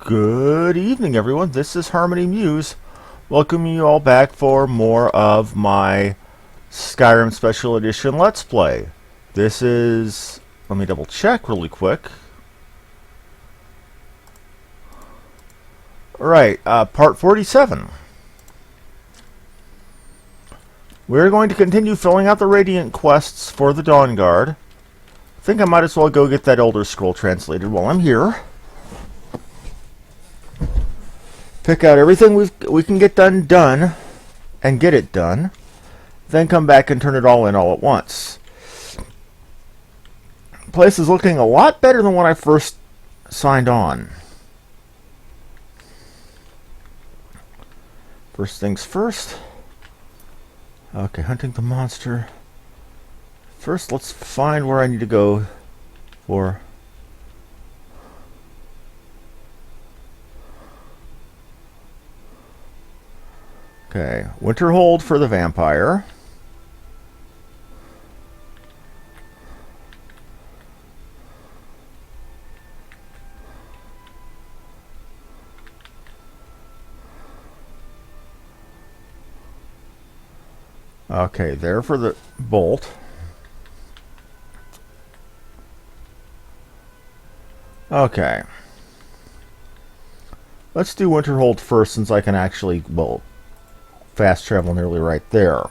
Good evening, everyone. This is Harmony Muse. Welcoming you all back for more of my Skyrim Special Edition Let's Play. This is... let me double check really quick. Alright, part 47. We're going to continue filling out the Radiant quests for the Dawnguard. I think I might as well go get that Elder Scroll translated while I'm here. Pick out everything we can get done, and get it done. Then come back and turn it all in all at once. The place is looking a lot better than when I first signed on. First things first. Okay, hunting the monster. First, let's find where I need to go for... Okay, Winterhold for the vampire. Okay, there for the bolt. Okay. Let's do Winterhold first since I can actually, well, fast travel nearly right there.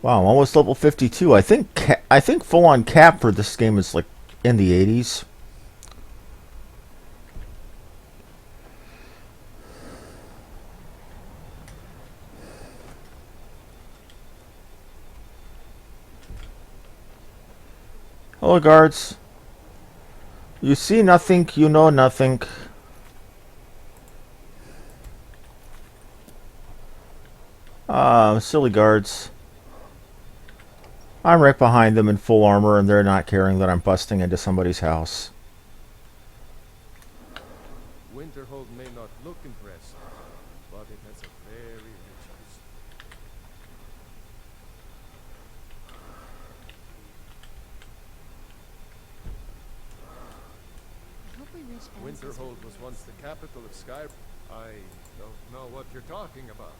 Wow, I'm almost level 52. I think full on cap for this game is like in the 80s. Hello, guards. You see nothing, you know nothing. Silly guards. I'm right behind them in full armor, and they're not caring that I'm busting into somebody's house. Winterhold may not look impressive, but it has a very rich history. Winterhold was once the capital of Skyrim. I don't know what you're talking about.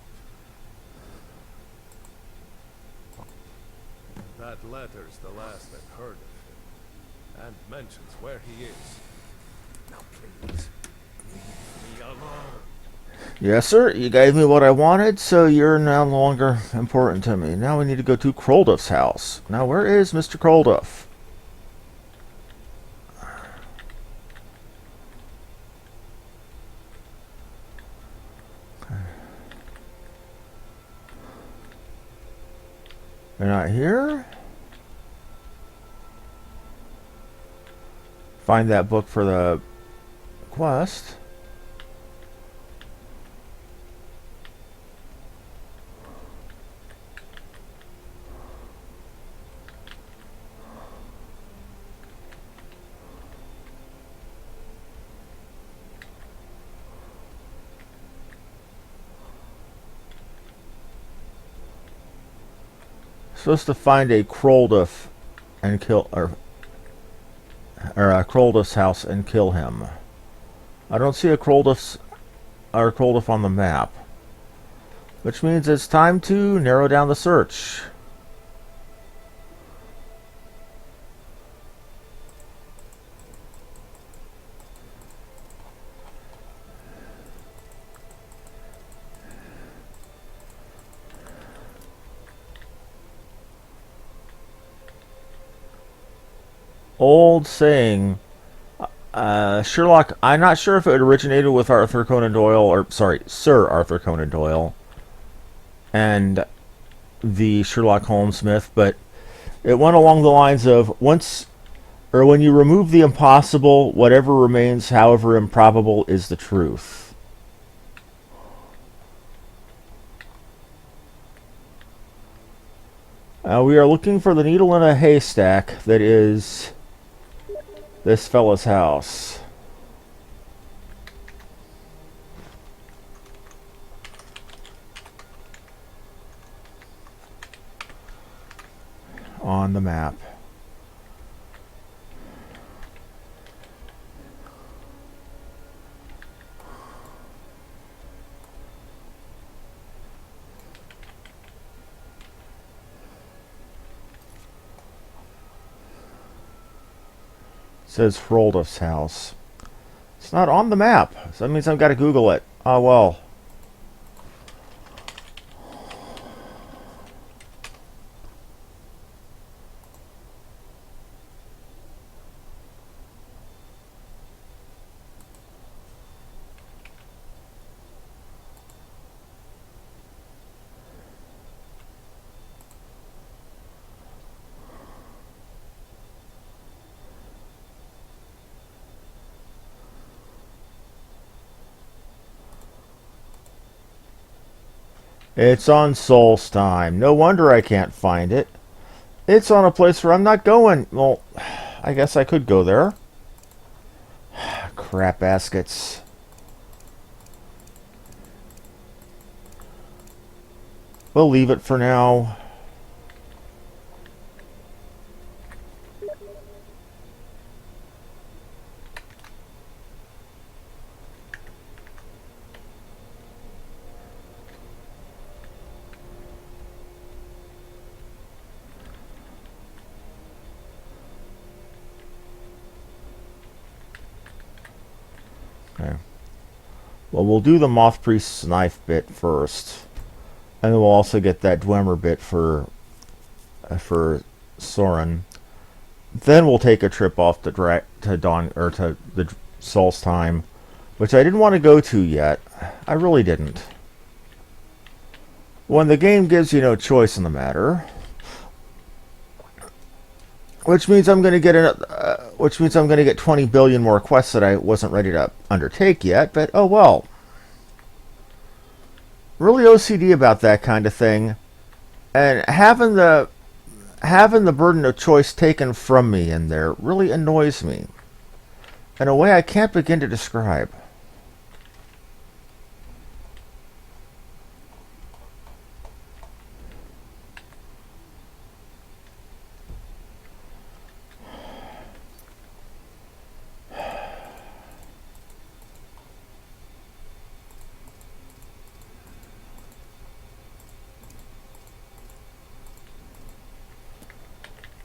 That letter's the last I've heard of him, and mentions where he is. Now please, leave me alone. Yes, sir. You gave me what I wanted, so you're no longer important to me. Now we need to go to Krolduff's house. Now, where is Mr. Krolduff? They're not here? Find that book for the quest. Supposed to find a Krolduff and kill, or a Krolduff's house and kill him. I don't see a Krolduff on the map, which means it's time to narrow down the search. Old saying, Sherlock, I'm not sure if it originated with Arthur Conan Doyle, or sorry, Sir Arthur Conan Doyle, and the Sherlock Holmes myth, but it went along the lines of, when you remove the impossible, whatever remains, however improbable, is the truth. We are looking for the needle in a haystack that is this fella's house. on the map. says Froldov's house. It's not on the map. So that means I've got to Google it. Oh well. It's on Solstheim. No wonder I can't find it. It's on a place where I'm not going. Well, I guess I could go there. Crap baskets. We'll leave it for now. Okay. Well, we'll do the Moth Priest's knife bit first. And then we'll also get that Dwemer bit for Soren. Then we'll take a trip off to the Solstheim, which I didn't want to go to yet. I really didn't. When the game gives you no choice in the matter, which means I'm going to get 20 billion more quests that I wasn't ready to undertake yet. But oh well. Really OCD about that kind of thing, and having the burden of choice taken from me in there really annoys me in a way I can't begin to describe.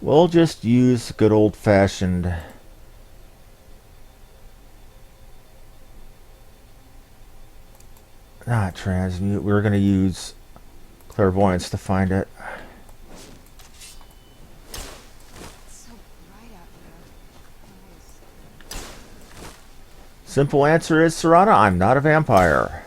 We'll just use good old-fashioned transmute. We're going to use clairvoyance to find it. It's so bright out here. Nice. Simple answer is, Serana, I'm not a vampire.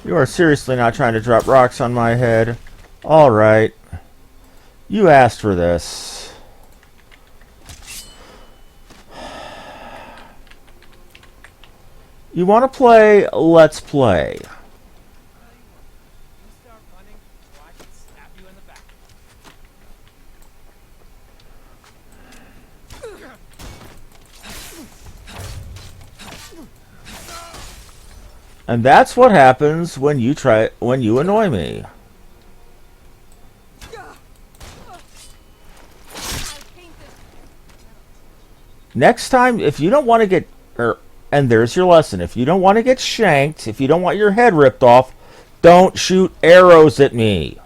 You are seriously not trying to drop rocks on my head. Alright. You asked for this. You want to play? Let's play. You start running, or I can stab you in the back. And that's what happens when you annoy me. Next time, if you don't want to get, and there's your lesson, if you don't want to get shanked, if you don't want your head ripped off, don't shoot arrows at me.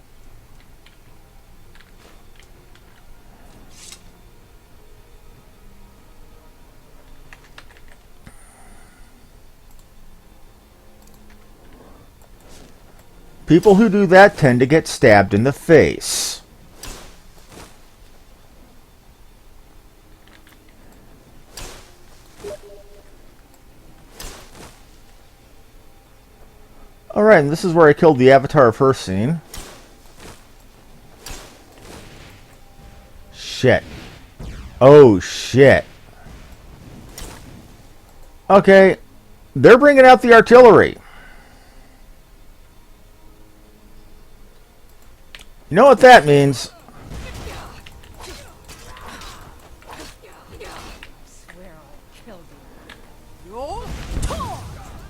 People who do that tend to get stabbed in the face. Alright, and this is where I killed the Avatar of Her scene. Shit. Oh, shit. Okay, they're bringing out the artillery. You know what that means?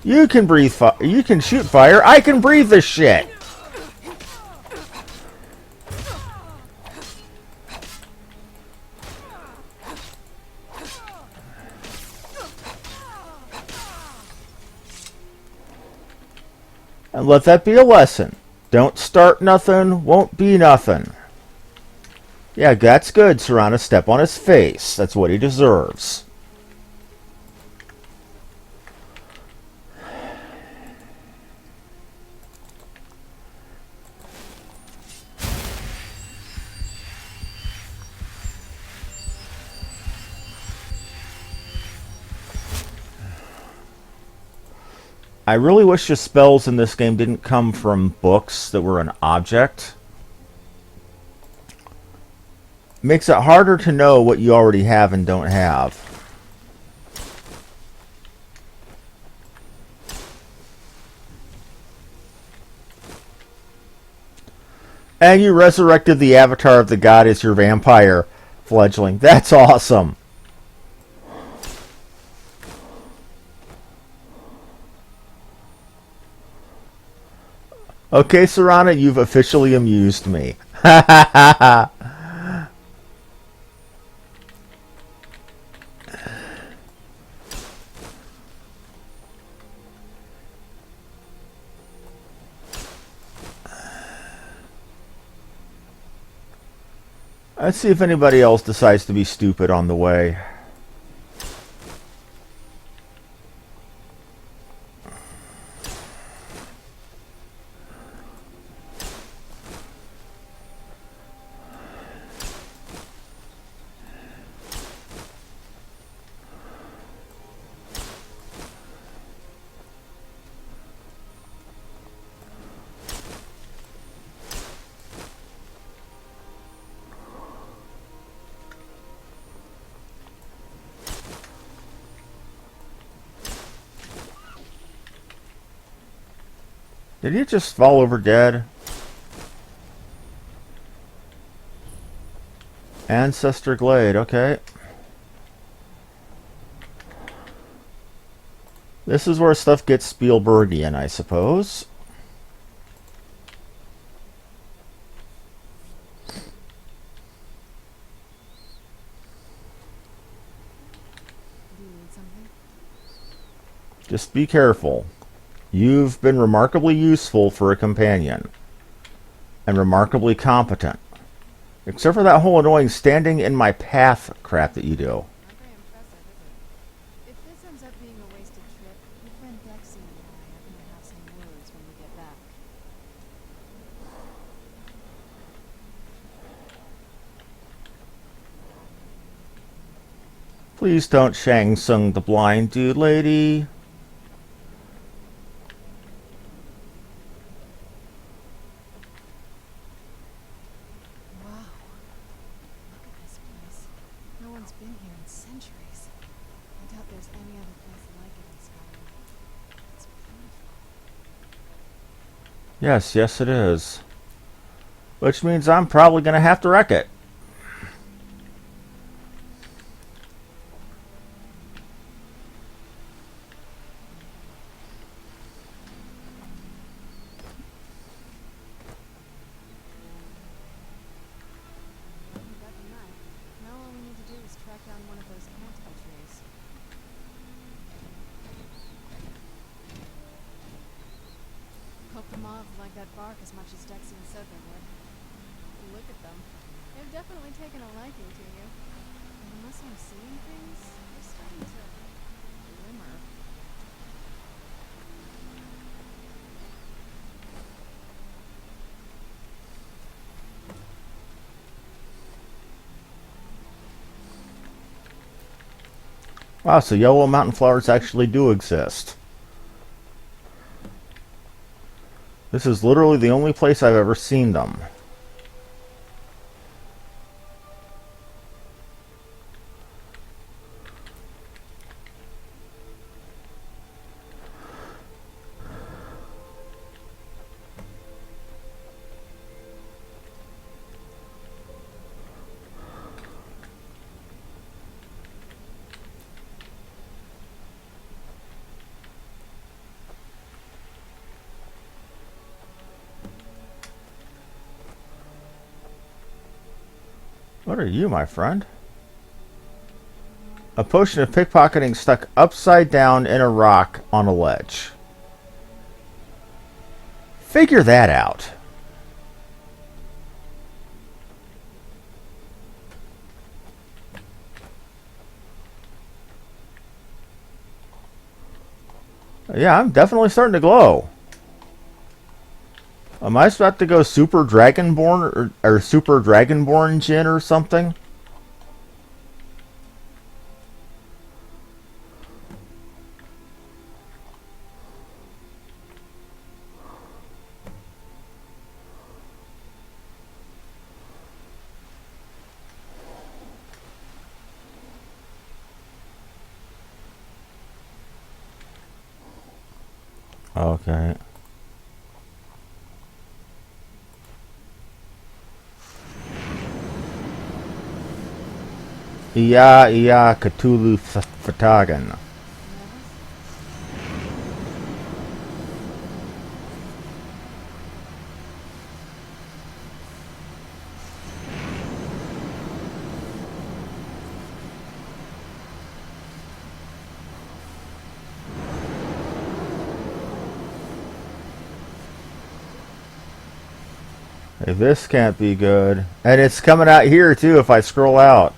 You can breathe fire. You can shoot fire. I can breathe this shit. And let that be a lesson. Don't start nothing, won't be nothing. Yeah, that's good, Serana. Step on his face. That's what he deserves. I really wish the spells in this game didn't come from books that were an object. Makes it harder to know what you already have and don't have. And you resurrected the avatar of the god as your vampire fledgling. That's awesome. Okay, Serana, you've officially amused me. Ha ha ha ha. Let's see if anybody else decides to be stupid on the way. Did he just fall over dead? Ancestor Glade, okay. This is where stuff gets Spielbergian, I suppose. Do you need something? Just be careful. You've been remarkably useful for a companion. And remarkably competent. Except for that whole annoying standing in my path crap that you do. Not very impressive, is it? If this ends up being a wasted trip, your friend Dexy and I are going to have some words when we get back. Please don't Shang Tsung the blind dude, lady. Wow. Look at this place. No one's been here in centuries. I doubt there's any other place like it in Skyrim. It's beautiful. Yes, yes it is. Which means I'm probably going to have to wreck it. Well, we got the knife. Now all we need to do is track down one of those canticle trees. Hope the moths like that bark as much as Dexy said they would. If you look at them, they've definitely taken a liking to you. And unless I'm seeing things, they're starting to glimmer. Wow, so yellow mountain flowers actually do exist. This is literally the only place I've ever seen them. What are you, my friend? A potion of pickpocketing stuck upside down in a rock on a ledge. Figure that out. Yeah, I'm definitely starting to glow. Am I about to go Super Dragonborn or Super Dragonborn Jin or something? Okay. Iya Cthulhu Fatagan. Nervous? Hey, this can't be good. And it's coming out here too if I scroll out.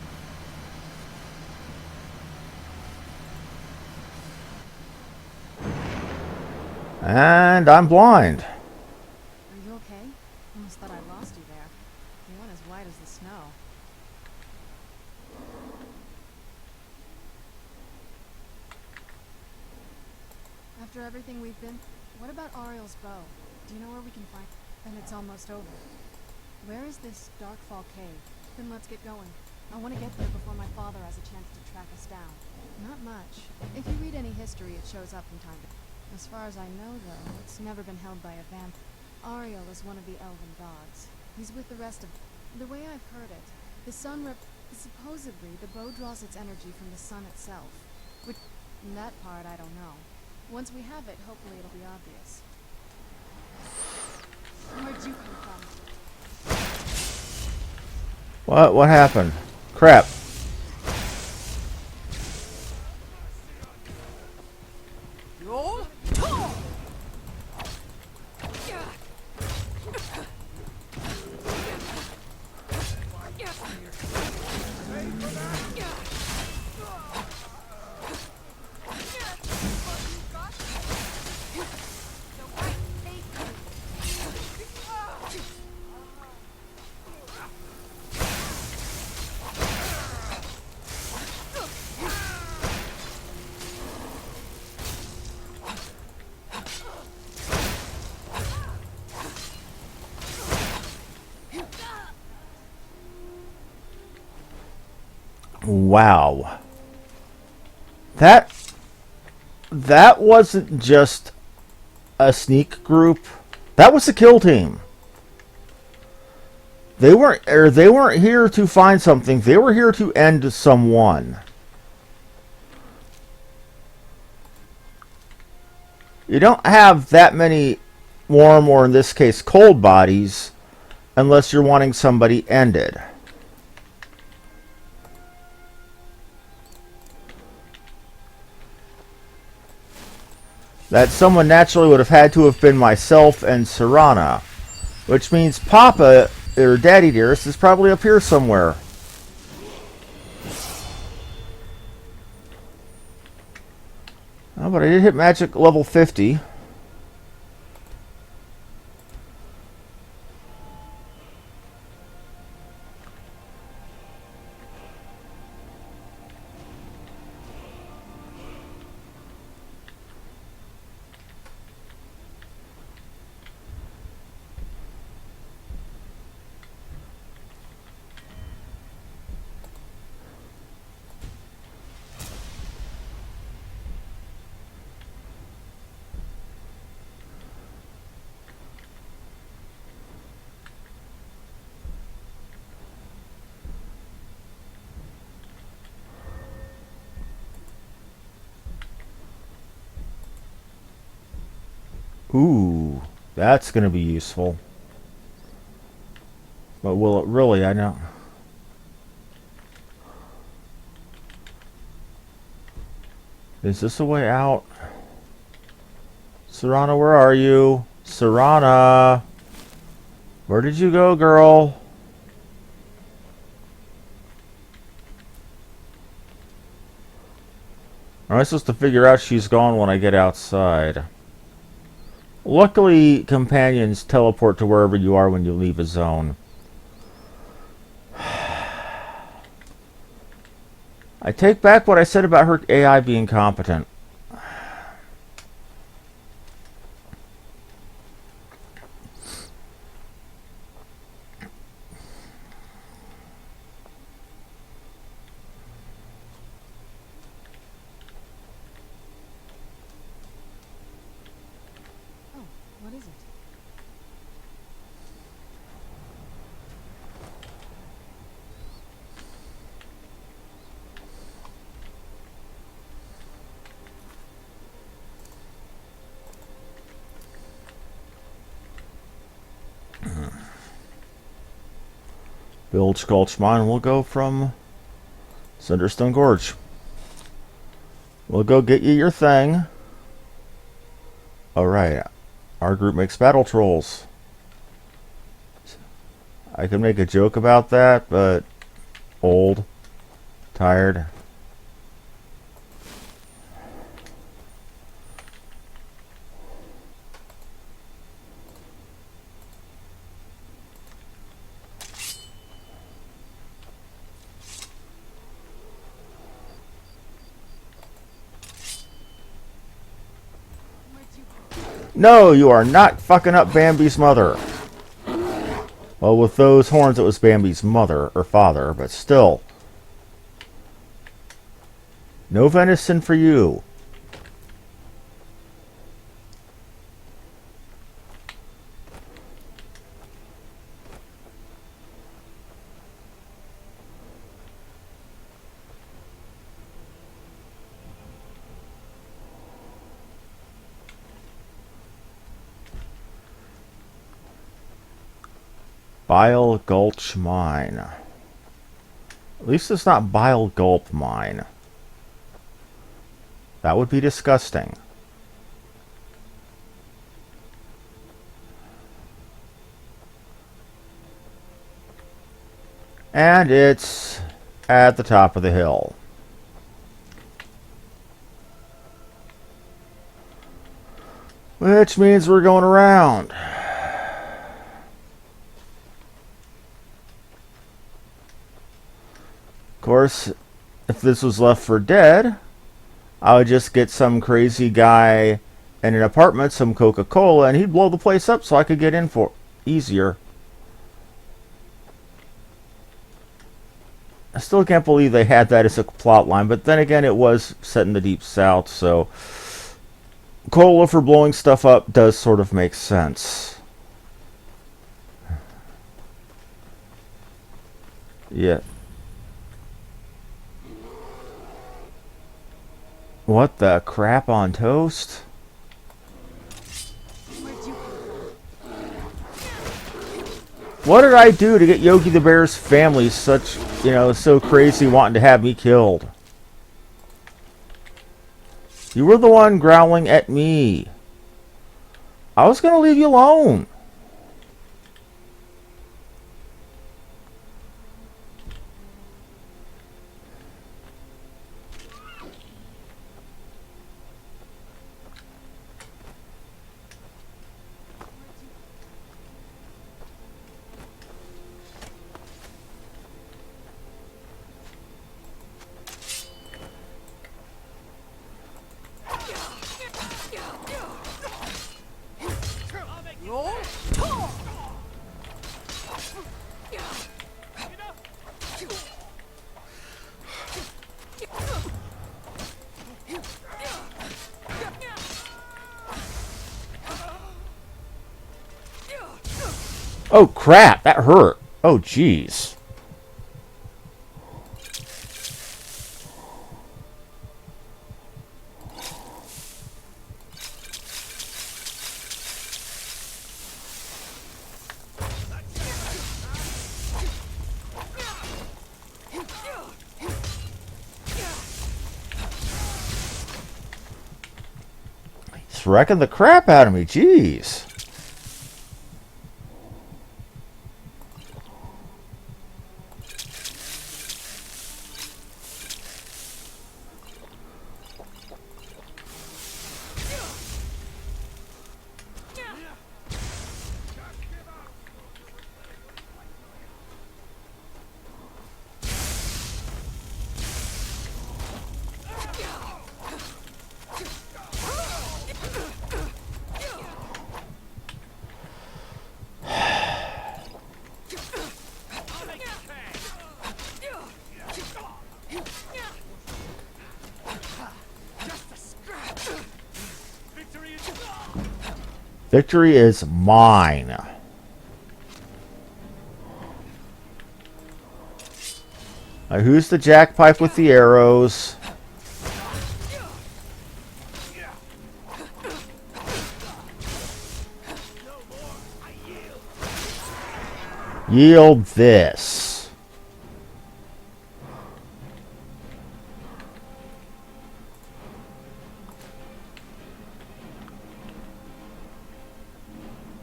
And I'm blind. Are you okay? Almost thought I lost you there. You went as white as the snow. After everything we've been... What about Ariel's bow? Do you know where we can find... Then it's almost over. Where is this Darkfall cave? Then let's get going. I want to get there before my father has a chance to track us down. Not much. If you read any history, it shows up from time to time. As far as I know, though, it's never been held by a vamp. Ariel is one of the elven gods. He's with the rest of... The way I've heard it, the sun supposedly, the bow draws its energy from the sun itself. Which... That part, I don't know. Once we have it, hopefully it'll be obvious. Where'd you come from? What happened? Crap. Roll. Wow. That wasn't just a sneak group. That was a kill team. They weren't here to find something. They were here to end someone. You don't have that many warm, or in this case cold bodies, unless you're wanting somebody ended. That someone naturally would have had to have been myself and Serana, which means Papa, or Daddy Dearest, is probably up here somewhere. Oh, but I did hit magic level 50. Ooh, that's going to be useful. But will it really? I know. Is this a way out? Serana, where are you? Serana, where did you go, girl? Am I supposed to figure out she's gone when I get outside? Luckily, companions teleport to wherever you are when you leave a zone. I take back what I said about her AI being competent. Oh, what is it? Bilge Gulch Mine will go from Cinderstone Gorge. We'll go get you your thing. Alright. Our group makes battle trolls. I could make a joke about that, but old, tired. Where'd you... No, you are not fucking up Bambi's mother. Well, with those horns, it was Bambi's mother or father, but still. No venison for you. Bile Gulch Mine. At least it's not Bile Gulp Mine. That would be disgusting. And it's at the top of the hill. Which means we're going around. Of course, if this was left for dead, I would just get some crazy guy in an apartment, some Coca-Cola, and he'd blow the place up so I could get in for easier. I still can't believe they had that as a plot line, but then again, it was set in the Deep South, so cola for blowing stuff up does sort of make sense. Yeah. What the crap on toast? Where'd you come from? What did I do to get Yogi the Bear's family so crazy wanting to have me killed? You were the one growling at me. I was gonna leave you alone. No? Oh crap, that hurt. Oh jeez. He's wrecking the crap out of me, jeez. Victory is mine. Who's the jackpipe with the arrows? Yield this.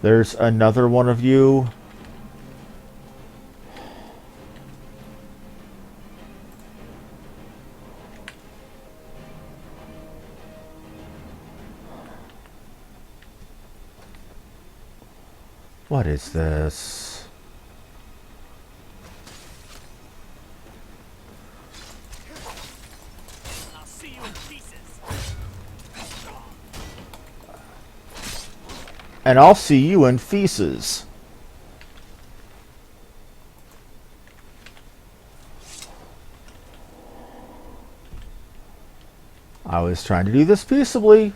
There's another one of you. What is this? I'll see you in pieces. And I'll see you in feces. I was trying to do this peaceably.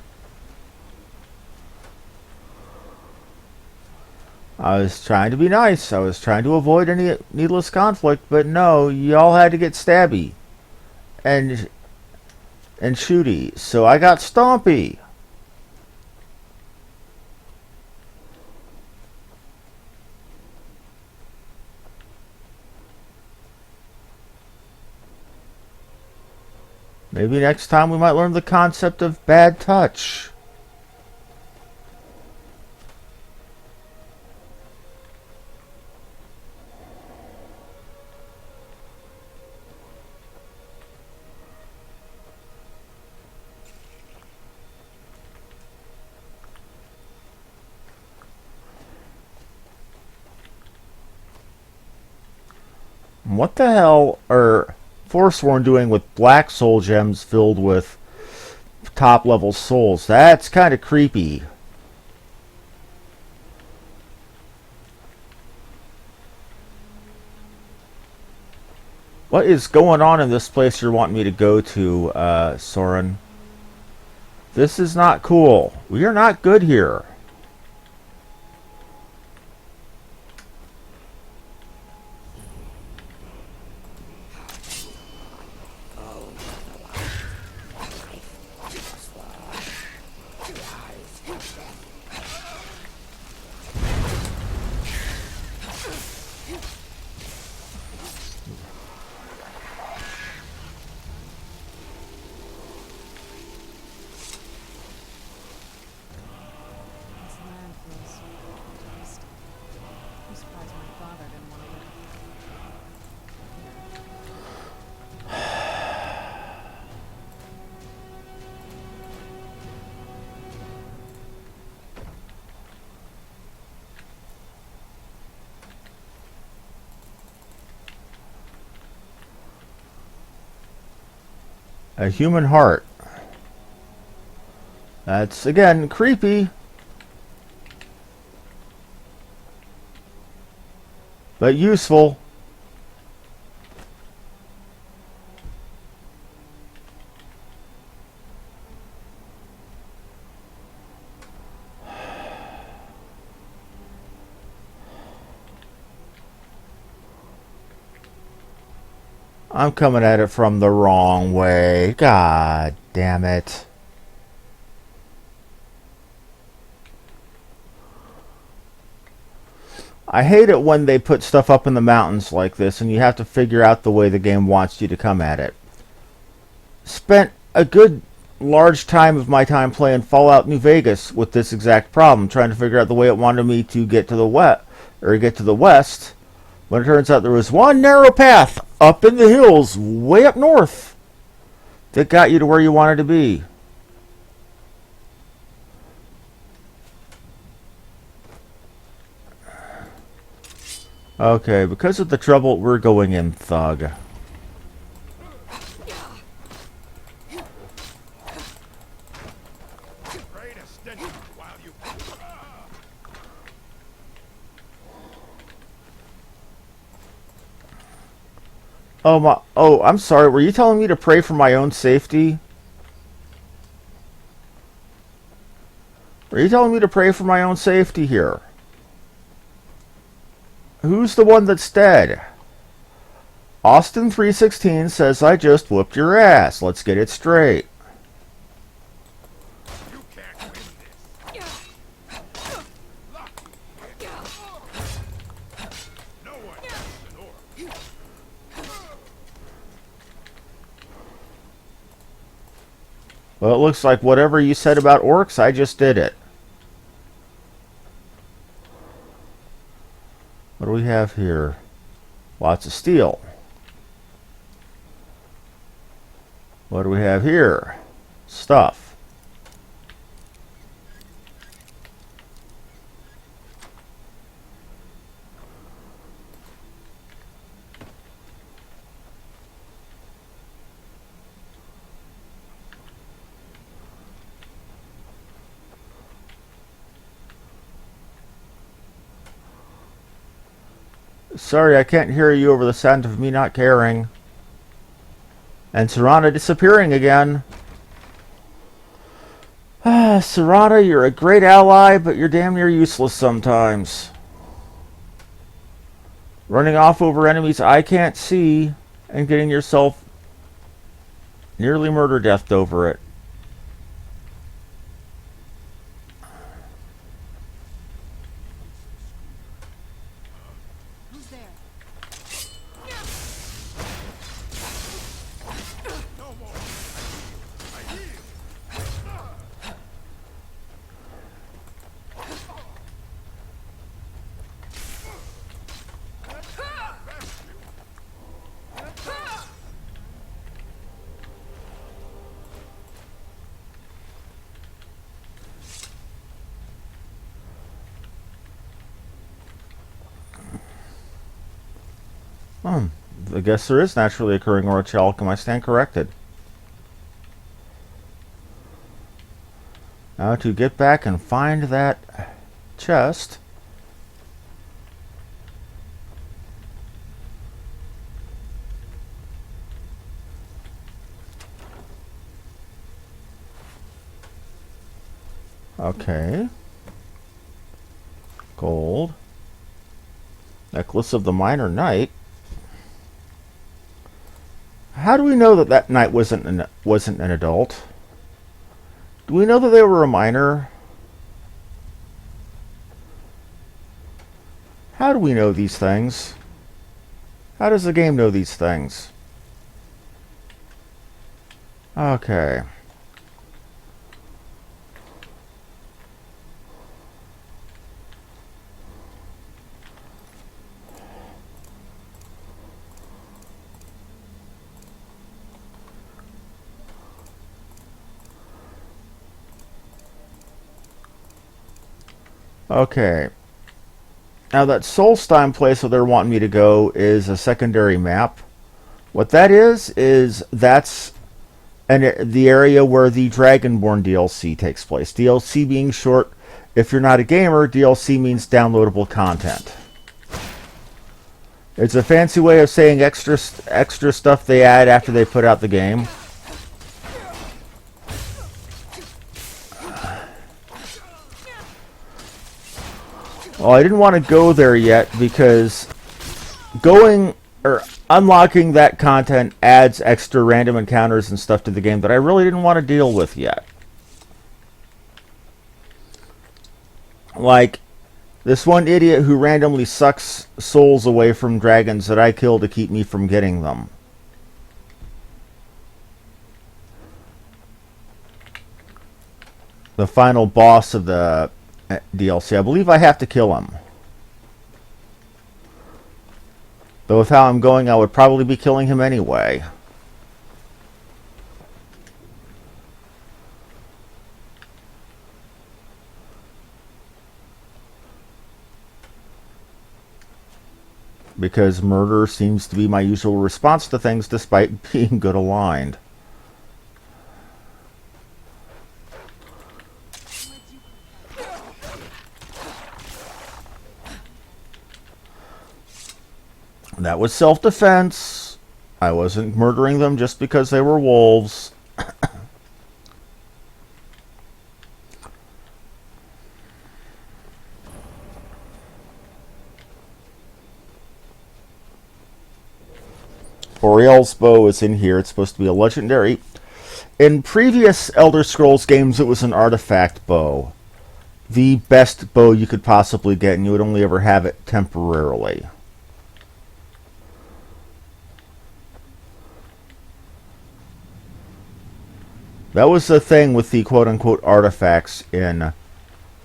I was trying to be nice. I was trying to avoid any needless conflict, but no, y'all had to get stabby and shooty. So I got stompy. Maybe next time we might learn the concept of bad touch. What the hell are Forsworn doing with black soul gems filled with top level souls? That's kind of creepy. What is going on in this place you're wanting me to go to, Soren? This is not cool. We are not good here. This land feels tasty. I'm surprised my father didn't want to live A human heart. That's, again, creepy. But useful. I'm coming at it from the wrong way. God damn it. I hate it when they put stuff up in the mountains like this and you have to figure out the way the game wants you to come at it. Spent a good large time of my time playing Fallout New Vegas with this exact problem, trying to figure out the way it wanted me to get to the west, when it turns out there was one narrow path up in the hills way up north that got you to where you wanted to be. Okay, because of the trouble, we're going in thug. Oh my! Oh, I'm sorry. Were you telling me to pray for my own safety? Are you telling me to pray for my own safety here? Who's the one that's dead? Austin 316 says I just whooped your ass. Let's get it straight. You can't win this. No one is an orc. Well, it looks like whatever you said about orcs, I just did it. What do we have here? Lots of steel. What do we have here? Stuff. Sorry, I can't hear you over the sound of me not caring. And Serana disappearing again. Ah, Serana, you're a great ally, but you're damn near useless sometimes. Running off over enemies I can't see and getting yourself nearly murder-deathed over it. Who's there? No more. I heal. I guess there is naturally occurring orcish alchemy. I stand corrected. Now to get back and find that chest. Okay. Gold. Necklace of the Minor Knight. How do we know that that knight wasn't an adult? Do we know that they were a minor? How do we know these things? How does the game know these things? Okay. Okay. Now that Solstein place where they're wanting me to go is a secondary map. What that is that's the area where the Dragonborn DLC takes place. DLC being short, if you're not a gamer, DLC means downloadable content. It's a fancy way of saying extra stuff they add after they put out the game. Well, I didn't want to go there yet because unlocking that content adds extra random encounters and stuff to the game that I really didn't want to deal with yet. Like this one idiot who randomly sucks souls away from dragons that I kill to keep me from getting them. The final boss of the DLC. I believe I have to kill him. Though with how I'm going, I would probably be killing him anyway. Because murder seems to be my usual response to things despite being good aligned. That was self-defense. I wasn't murdering them just because they were wolves. Boreal's bow is in here. It's supposed to be a legendary. In previous Elder Scrolls games, it was an artifact bow. The best bow you could possibly get, and you would only ever have it temporarily. That was the thing with the quote-unquote artifacts in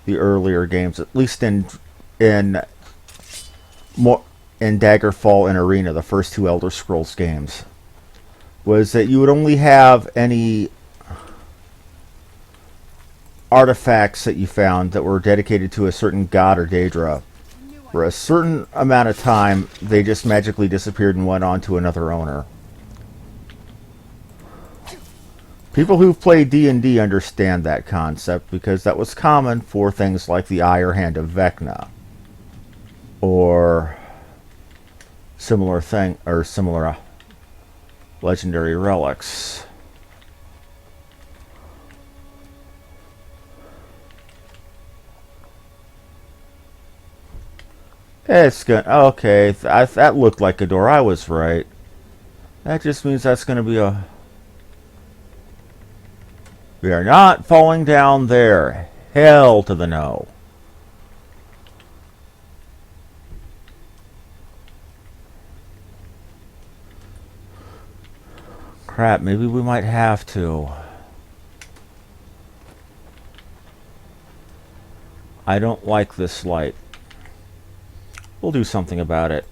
the earlier games, at least in Daggerfall and Arena, the first two Elder Scrolls games, was that you would only have any artifacts that you found that were dedicated to a certain god or Daedra. For a certain amount of time, they just magically disappeared and went on to another owner. People who've played D&D understand that concept because that was common for things like the Eye or Hand of Vecna, or similar legendary relics. It's gonna okay. That looked like a door. I was right. That just means that's gonna be a. We are not falling down there. Hell to the no. Crap, maybe we might have to. I don't like this light. We'll do something about it.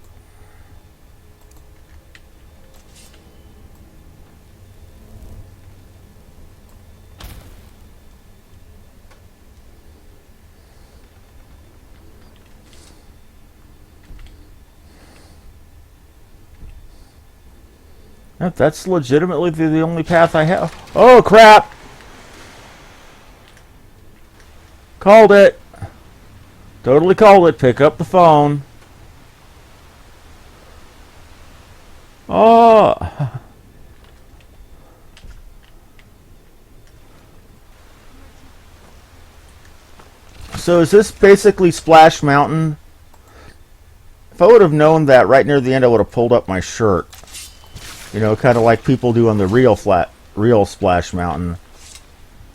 Yep, that's legitimately the only path I have. Oh, crap! Called it! Totally called it. Pick up the phone. Oh! So is this basically Splash Mountain? If I would have known that right near the end, I would have pulled up my shirt. You know, kind of like people do on the real Splash Mountain.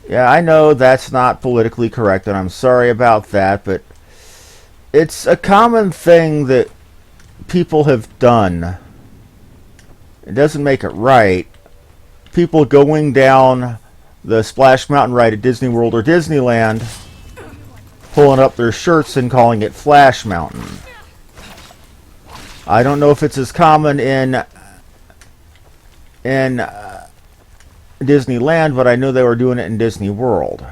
Yeah, I know that's not politically correct, and I'm sorry about that, but it's a common thing that people have done. It doesn't make it right. People going down the Splash Mountain ride at Disney World or Disneyland, pulling up their shirts and calling it Flash Mountain. I don't know if it's as common in Disneyland, but I know they were doing it in Disney World.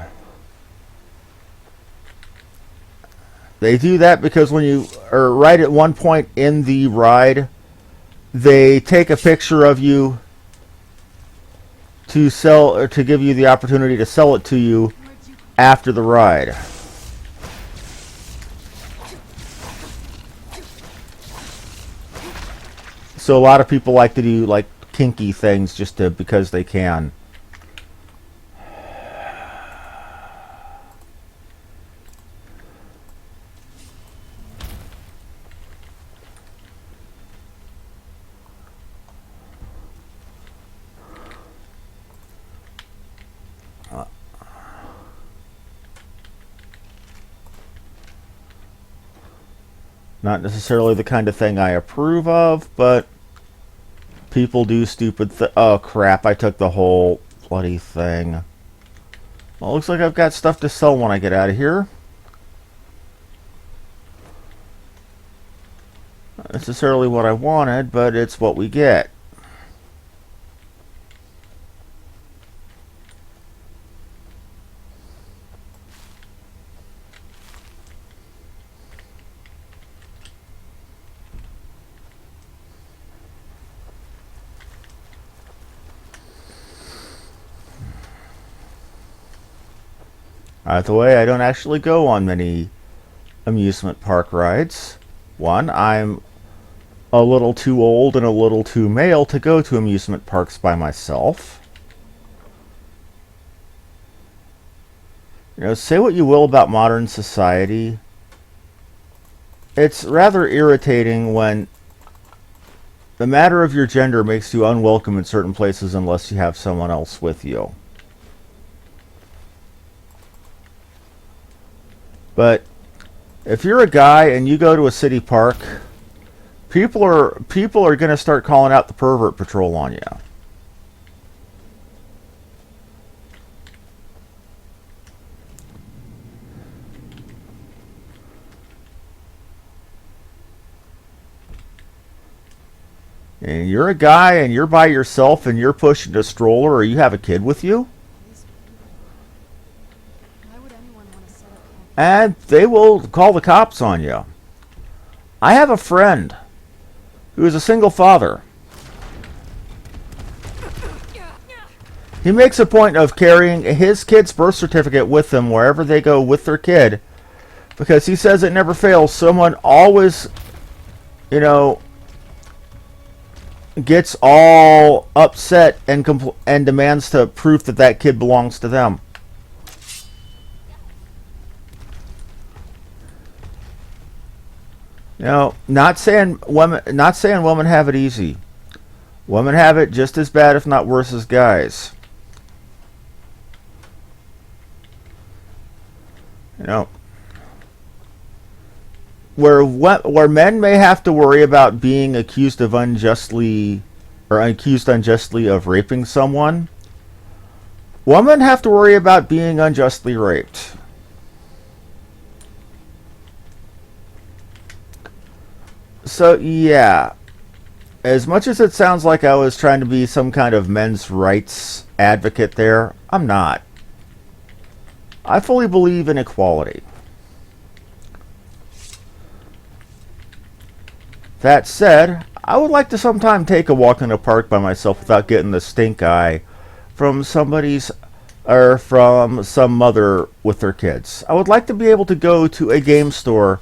They do that because when you are right at one point in the ride, they take a picture of you to sell, or to give you the opportunity to sell it to you after the ride. So a lot of people like to do like kinky things just to, because they can. Not necessarily the kind of thing I approve of, but people do stupid oh crap, I took the whole bloody thing. Well, it looks like I've got stuff to sell when I get out of here. Not necessarily what I wanted, but it's what we get. By the way, I don't actually go on many amusement park rides. One, I'm a little too old and a little too male to go to amusement parks by myself. You know, say what you will about modern society, it's rather irritating when the matter of your gender makes you unwelcome in certain places unless you have someone else with you. But if you're a guy and you go to a city park, people are going to start calling out the pervert patrol on you. And you're a guy and you're by yourself and you're pushing a stroller or you have a kid with you, These people. Why would anyone want to set up camp? and they will call the cops on you. I have a friend who is a single father. He makes a point of carrying his kid's birth certificate with him wherever they go with their kid because he says it never fails. Someone always, you know, gets all upset and and demands to proof that that kid belongs to them. You know, not saying women have it easy. Women have it just as bad, if not worse, as guys. You know, where men may have to worry about being accused unjustly of raping someone, women have to worry about being unjustly raped. So yeah, as much as it sounds like I was trying to be some kind of men's rights advocate there, I'm not. I fully believe in equality. That said, I would like to sometime take a walk in a park by myself without getting the stink eye from some mother with their kids. I would like to be able to go to a game store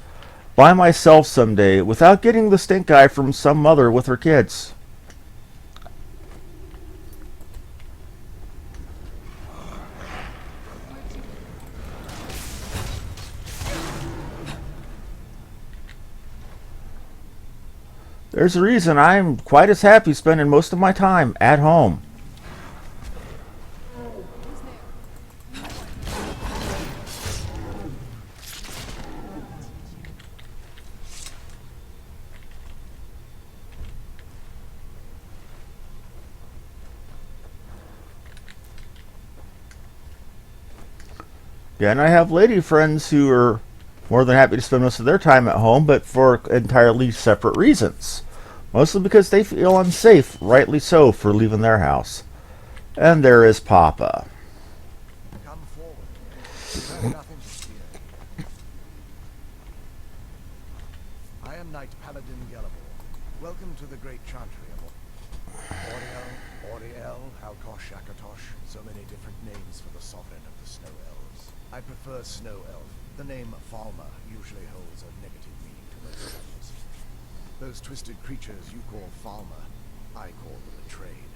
by myself someday without getting the stink eye from some mother with her kids. There's a reason I'm quite as happy spending most of my time at home. Yeah, and I have lady friends who are more than happy to spend most of their time at home, but for entirely separate reasons. Mostly because they feel unsafe, rightly so, for leaving their house. And there is Papa. Come forward. You have nothing to fear. I am Knight Paladin Gelabor. Welcome to the great chantry of Oriel, Halkosh, Akatosh, so many different names for the sovereign of the Snow Elves. I prefer Snow Elf. The name Falmer usually holds a negative meaning to most elves. Those twisted creatures you call Falmer, I call the Betrayed.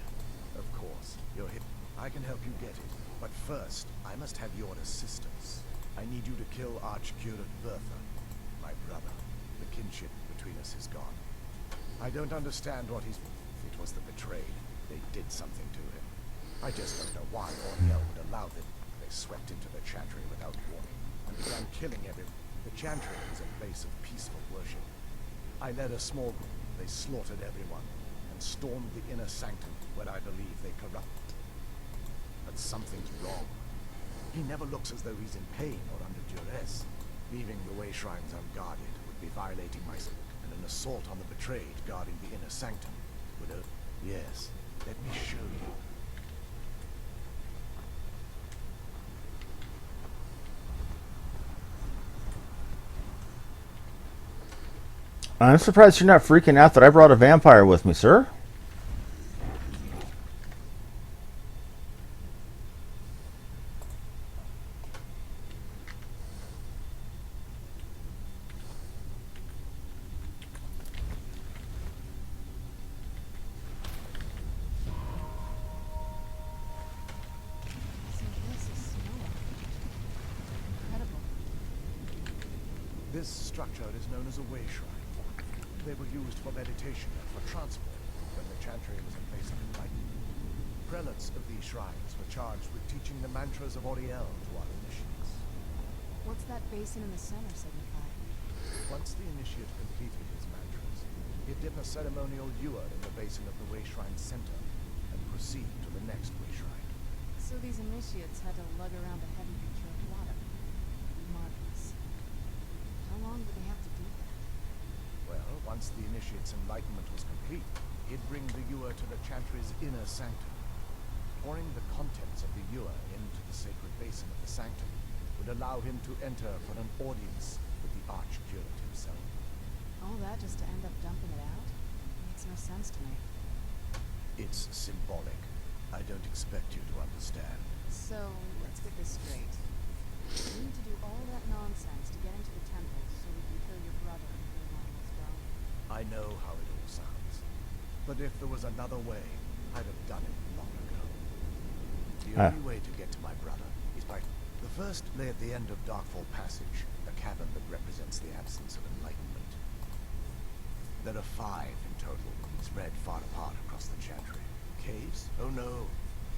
Of course, you're hit. I can help you get it, but first, I must have your assistance. I need you to kill Archcurate Bertha, my brother. The kinship between us is gone. I don't understand what he's... It was the Betrayed. They did something to him. I just don't know why Oriel would allow them. They swept into the chantry without warning and began killing everyone. The chantry is a place of peaceful worship. I led a small group. They slaughtered everyone and stormed the inner sanctum where I believe they corrupt. But something's wrong. He never looks as though he's in pain or under duress. Leaving the way shrines unguarded would be violating my... And an assault on the Betrayed guarding the inner sanctum would... Yes, let me show you. I'm surprised you're not freaking out that I brought a vampire with me, sir. So this is snow. Incredible. This structure is known as a way shrine. They were used for meditation and for transport. when the Chantry was in place of enlightenment. Prelates of these shrines were charged with teaching the mantras of Oriel to our initiates. What's that basin in the center signify? Once the initiate completed his mantras, he'd dip a ceremonial ewer in the basin of the way shrine's center and proceed to the next way shrine. So these initiates had to lug around a heavy pitcher of water. Marvelous. How long would they have to do that? Well, once the initiate's enlightenment was complete, he'd bring the ewer to the Chantry's inner sanctum. Pouring the contents of the ewer into the sacred basin of the sanctum would allow him to enter for an audience with the Archcurate himself. All that just to end up dumping it out? Makes no sense to me. It's symbolic. I don't expect you to understand. So, let's get this straight. You need to do all that nonsense to get into the temple so we can kill your brother and bring on as well. I know how it all sounds. But if there was another way, I'd have done it long ago. The only way to get to my brother is by... The first lay at the end of Darkfall Passage, a cavern that represents the absence of enlightenment. There are 5 in total, spread far apart across the Chantry. Caves? Oh no.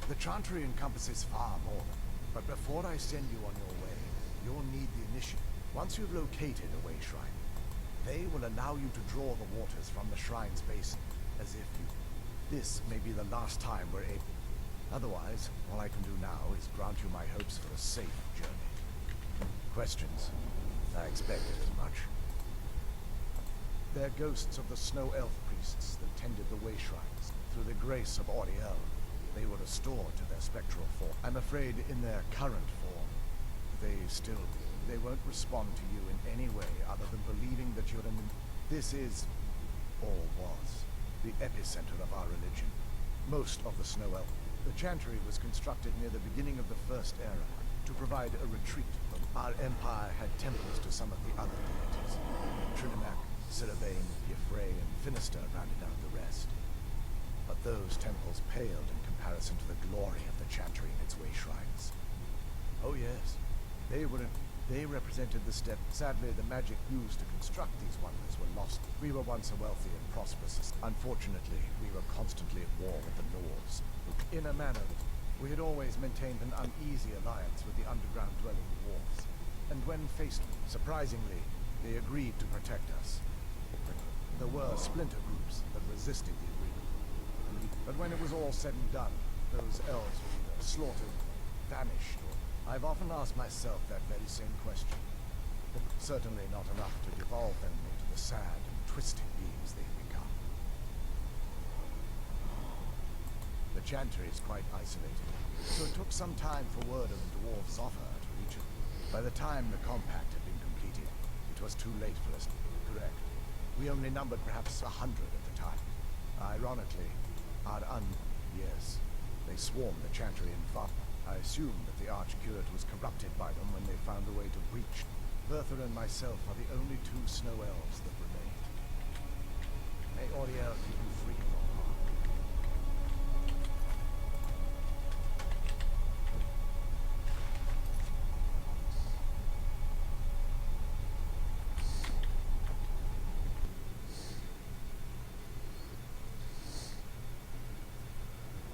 The Chantry encompasses far more. But before I send you on your way, you'll need the initiative. Once you've located a way shrine, they will allow you to draw the waters from the shrine's basin, as if you... This may be the last time we're able... Otherwise, all I can do now is grant you my hopes for a safe journey. Questions? I expected as much. They're ghosts of the snow elf priests that tended the way shrines. Through the grace of Oriel, they were restored to their spectral form. I'm afraid in their current form, they won't respond to you in any way other than believing that you're This is, or was, the epicenter of our religion. Most of the snow elf. The Chantry was constructed near the beginning of the First Era to provide a retreat. Our empire had temples to some of the other deities. Trinimac, Sirabane, Yffrey, and Finister rounded out the rest. But those temples paled in comparison to the glory of the Chantry and its way shrines. Oh yes, they represented the step. Sadly, the magic used to construct these wonders were lost. We were once a wealthy and prosperous. Unfortunately, we were constantly at war with the Nords. In a manner, we had always maintained an uneasy alliance with the underground dwelling dwarves. And when faced, surprisingly, they agreed to protect us. There were splinter groups that resisted the agreement. But when it was all said and done, those elves were either slaughtered, vanished, or... I've often asked myself that very same question. But certainly not enough to devolve them into the sad and twisted beings they've become. The Chantry is quite isolated, so it took some time for word of the dwarves' offer to reach it. By the time the compact had been completed, it was too late for us to correct. We only numbered perhaps 100 at the time. Ironically, yes, they swarmed the Chantry in far. I assume that the Archcurate was corrupted by them when they found a way to breach. Bertha and myself are the only 2 snow elves that remain. May Oriel keep you free from harm.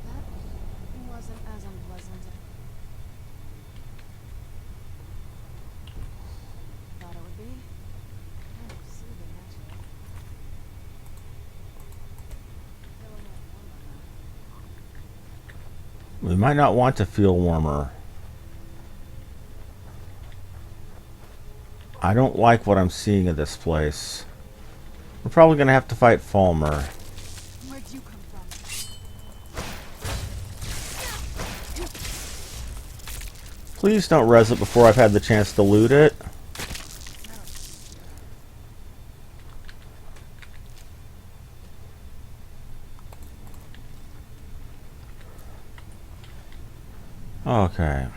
That wasn't as unpleasant. Thought it would be. Kind of soothing, actually. Feel a little warmer now. We might not want to feel warmer. I don't like what I'm seeing in this place. We're probably going to have to fight Falmer. Where'd you come from? Please don't res it before I've had the chance to loot it. Okay.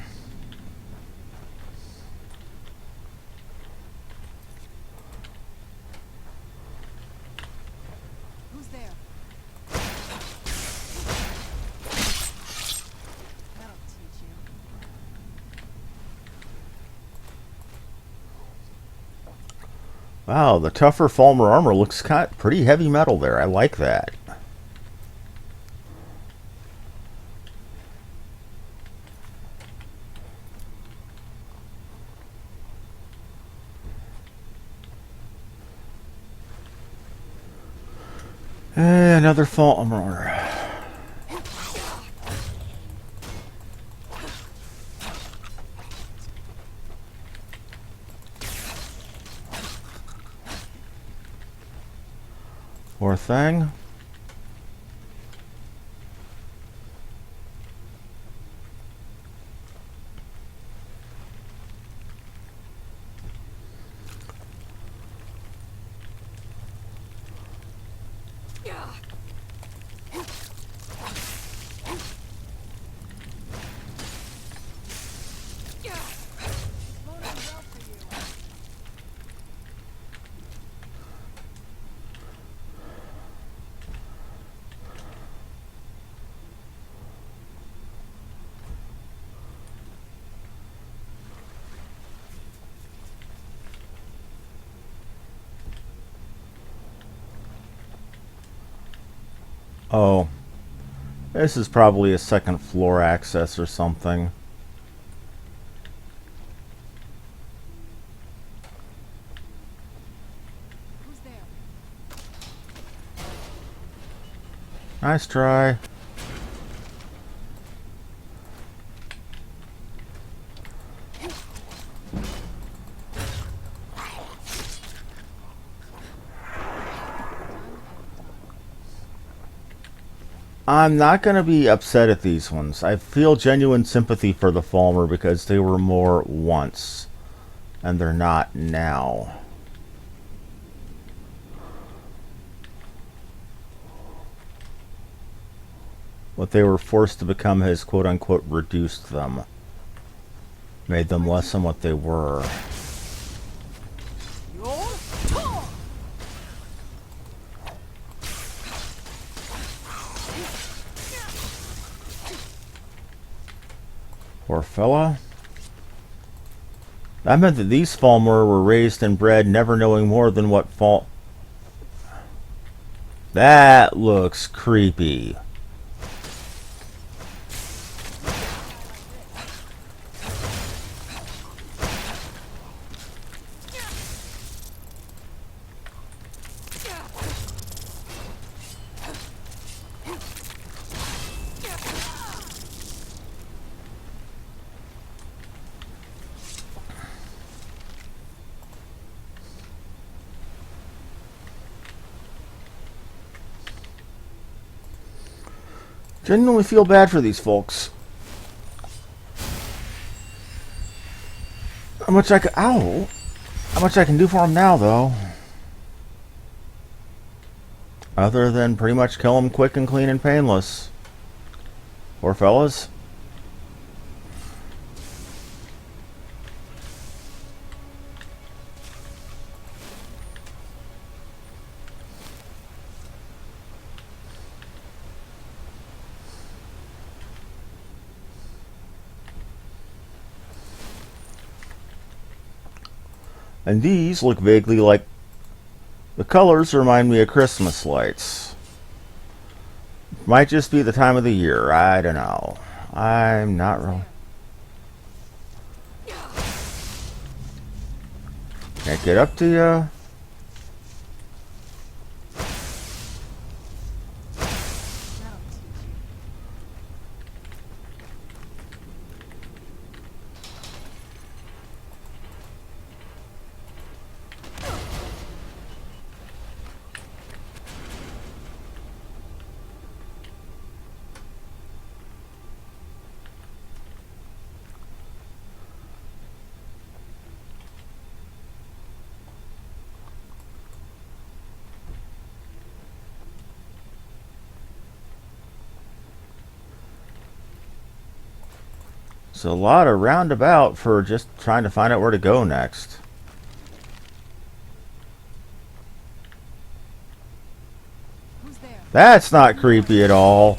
Who's there? That'll teach you. Wow, the tougher Falmer armor looks pretty heavy metal there. I like that. Another Falmer. Poor thing. Oh, this is probably a second floor access or something. Who's there? Nice try. I'm not going to be upset at these ones. I feel genuine sympathy for the Falmer because they were more once, and they're not now. What they were forced to become has quote-unquote reduced them. Made them less than what they were. Poor fella. That meant that these Falmer were raised and bred never knowing more than what That looks creepy. Genuinely feel bad for these folks. How much I can do for them now, though. Other than pretty much kill them quick and clean and painless. Poor fellas. And these look vaguely like... The colors remind me of Christmas lights. Might just be the time of the year. I don't know. I'm not really... Can't get up to you. It's a lot of roundabout for just trying to find out where to go next. Who's there? That's not creepy at all.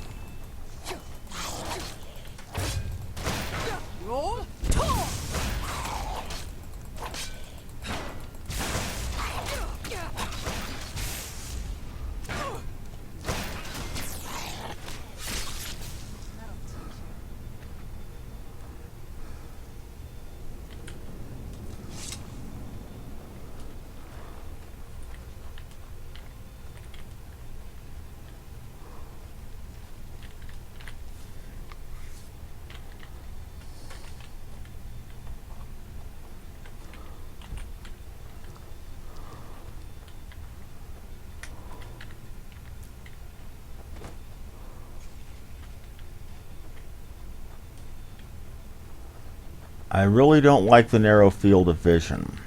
I really don't like the narrow field of vision.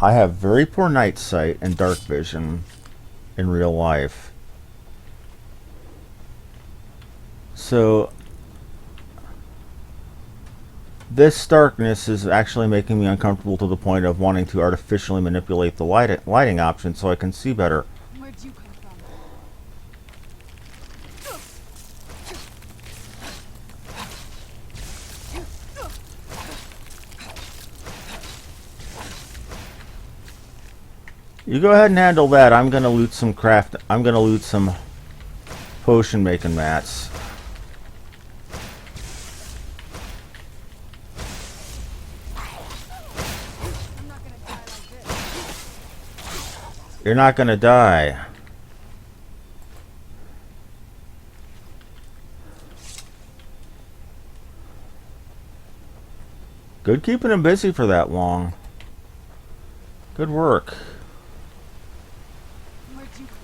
I have very poor night sight and dark vision in real life. So this darkness is actually making me uncomfortable to the point of wanting to artificially manipulate the lighting options so I can see better. Where'd you come from? You go ahead and handle that. I'm gonna loot some potion making mats. I'm not gonna die like this. You're not gonna die. Good keeping him busy for that long. Good work. Where'd you come from?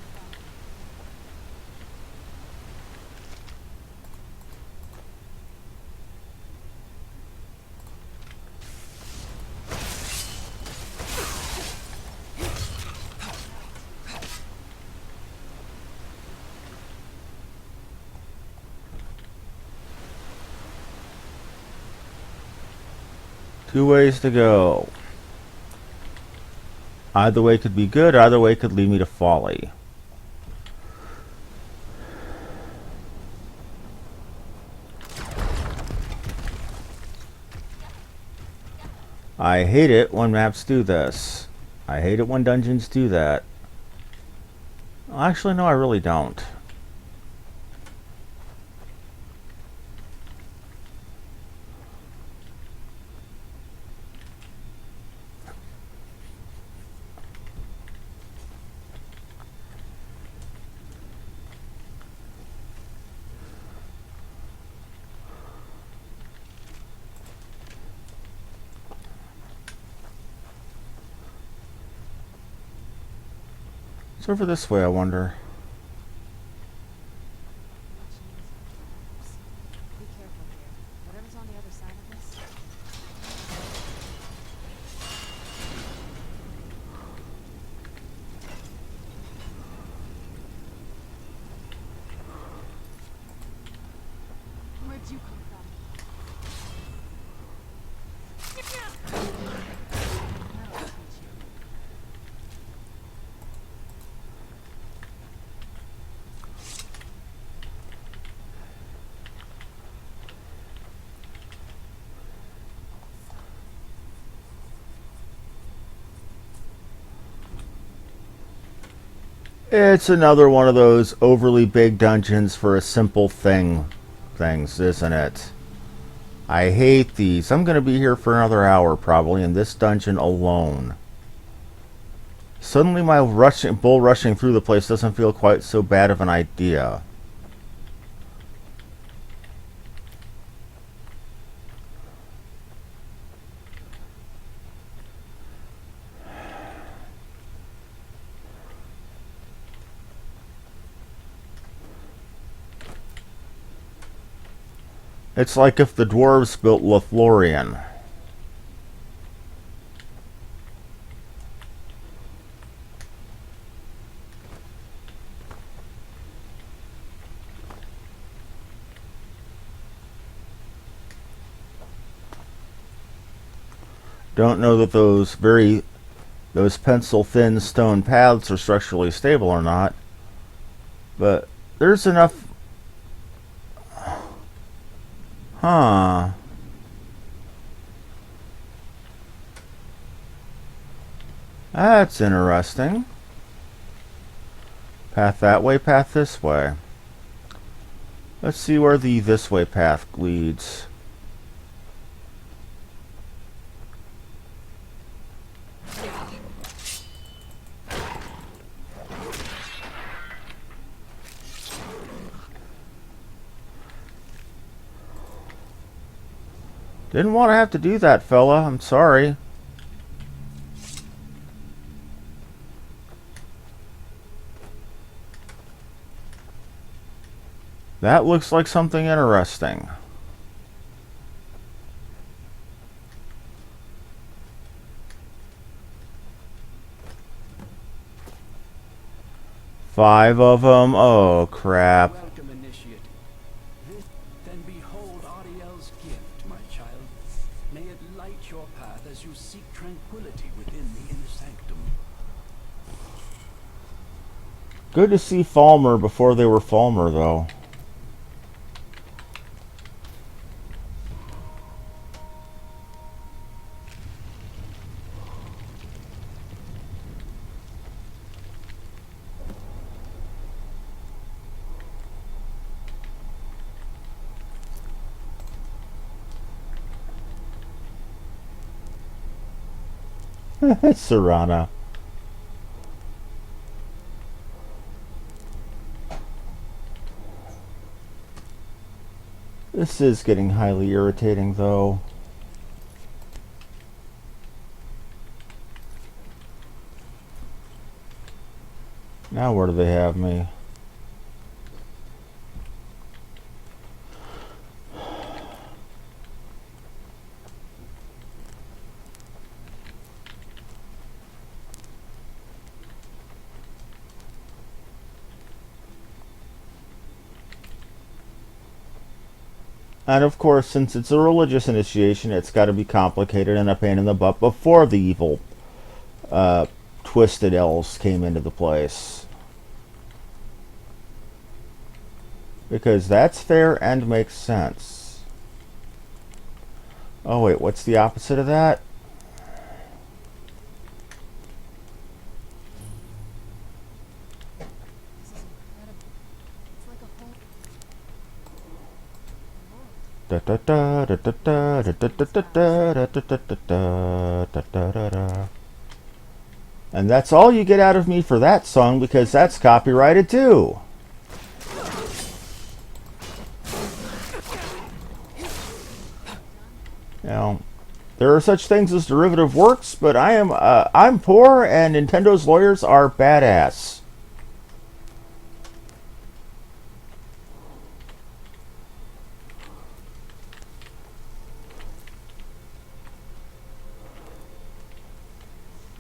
Two ways to go. Either way could be good, either way could lead me to folly. I hate it when maps do this. I hate it when dungeons do that. Actually, no, I really don't. It's over this way, I wonder. Be careful here. Whatever's on the other side of this. Where'd you come from? That'll teach you. It's another one of those overly big dungeons for a simple things, isn't it? I hate these. I'm going to be here for another hour probably in this dungeon alone. Suddenly my bull rushing through the place doesn't feel quite so bad of an idea. It's like if the dwarves built Lothlorien. Don't know that those pencil thin stone paths are structurally stable or not, but there's enough. Huh. That's interesting. Path that way, path this way. Let's see where the this way path leads. Didn't want to have to do that, fella. I'm sorry. That looks like something interesting. 5 of them? Oh, crap. Welcome, initiate. Then behold Ariel's gift, my child. May it light your path as you seek tranquility within the inner sanctum. Good to see Falmer before they were Falmer, though. Serana. This is getting highly irritating, though. Now where do they have me? And of course, since it's a religious initiation, it's got to be complicated and a pain in the butt before the evil, twisted elves came into the place. Because that's fair and makes sense. Oh wait, what's the opposite of that? This is incredible. It's like a whole Da da da da da da da da da da da da da da da da. And that's all you get out of me for that song, because that's copyrighted too. Now, there are such things as derivative works, but I'm poor and Nintendo's lawyers are badass.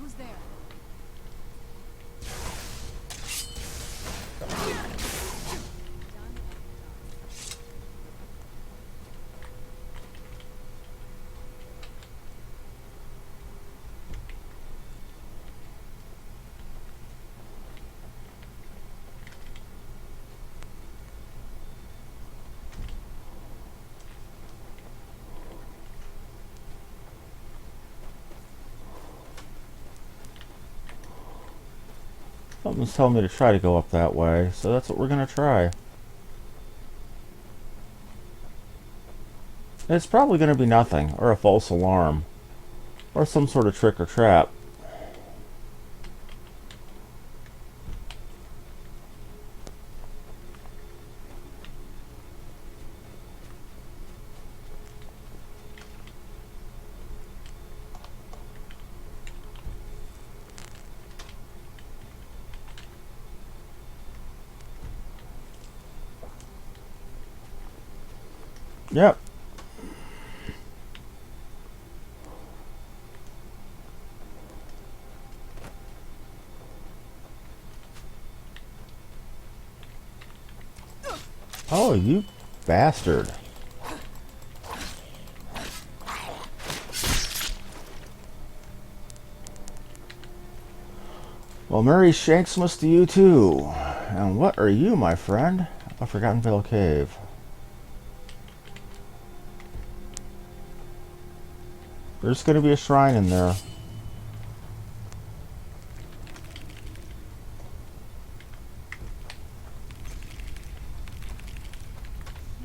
Who's there? Something's telling me to try to go up that way, so that's what we're gonna try. It's probably gonna be nothing, or a false alarm, or some sort of trick or trap. Yep. Oh, you bastard. Well, Merry Shanksmas to you too. And what are you, my friend? A Forgotten Vale Cave. There's going to be a shrine in there. I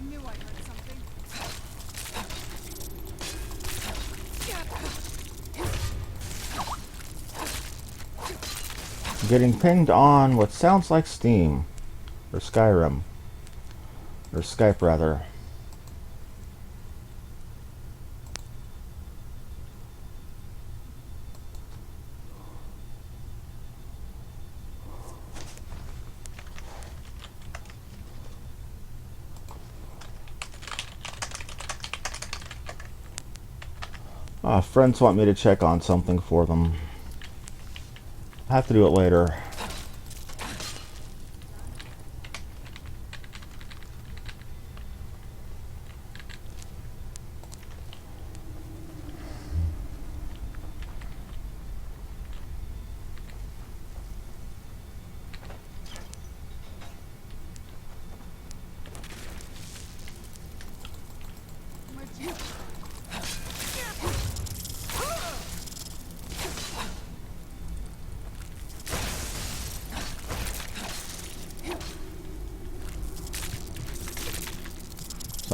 knew I heard something. I'm getting pinged on what sounds like Steam. Or Skyrim. Or Skype, rather. Friends want me to check on something for them. I have to do it later.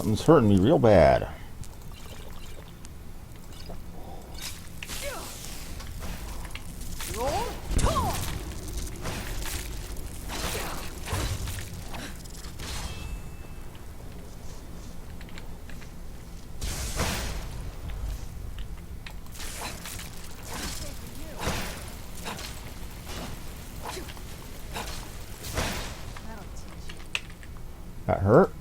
Something's hurting me real bad. That'll teach you. That hurt?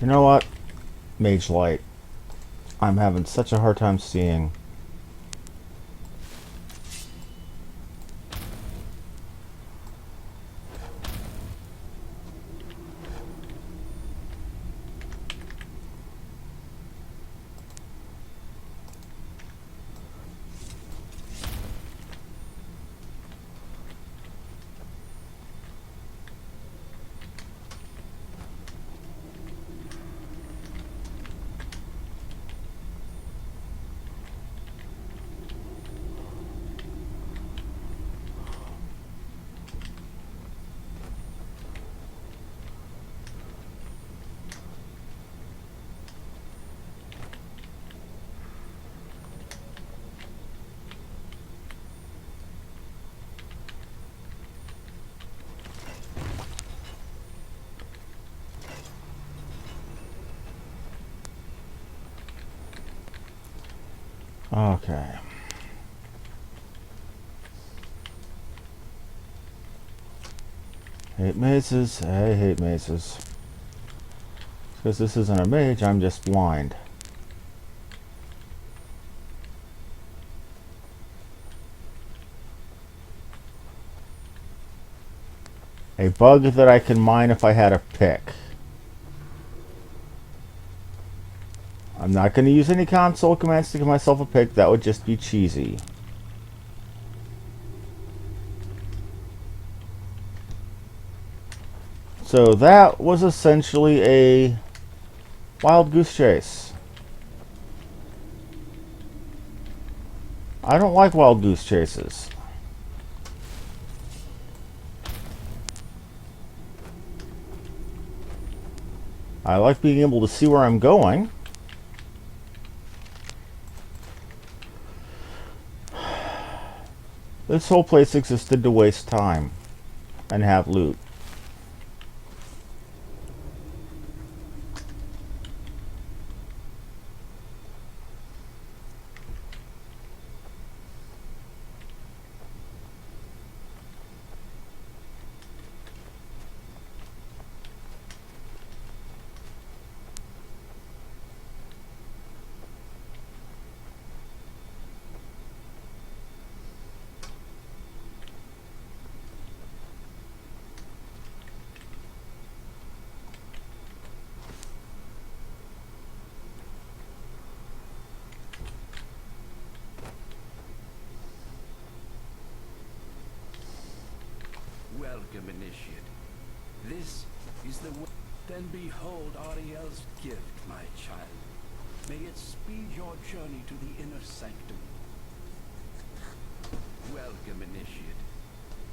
You know what? Mage light. I'm having such a hard time seeing. Okay. Hate mazes. I hate mazes. Because this isn't a mage, I'm just blind. A bug that I can mine if I had a pick. I'm not going to use any console commands to give myself a pick. That would just be cheesy. So that was essentially a wild goose chase. I don't like wild goose chases. I like being able to see where I'm going. This whole place existed to waste time and have loot. Welcome, initiate. This is the way. Then behold Ariel's gift, my child. May it speed your journey to the inner sanctum. Welcome, initiate.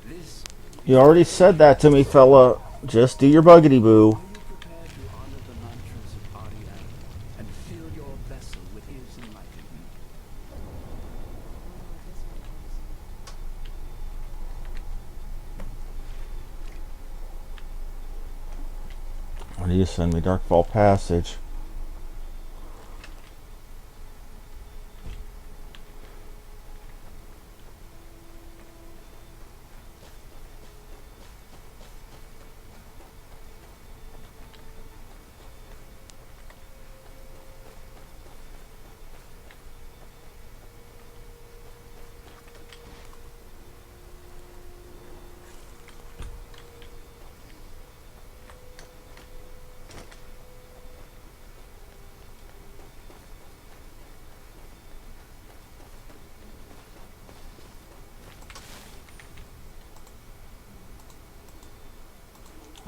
This. You already said that to me, fella. Just do your buggity boo. Are you prepared to honor the mantras of Ariel and fill your vessel with his enlightenment? What do you send me? Darkfall Passage.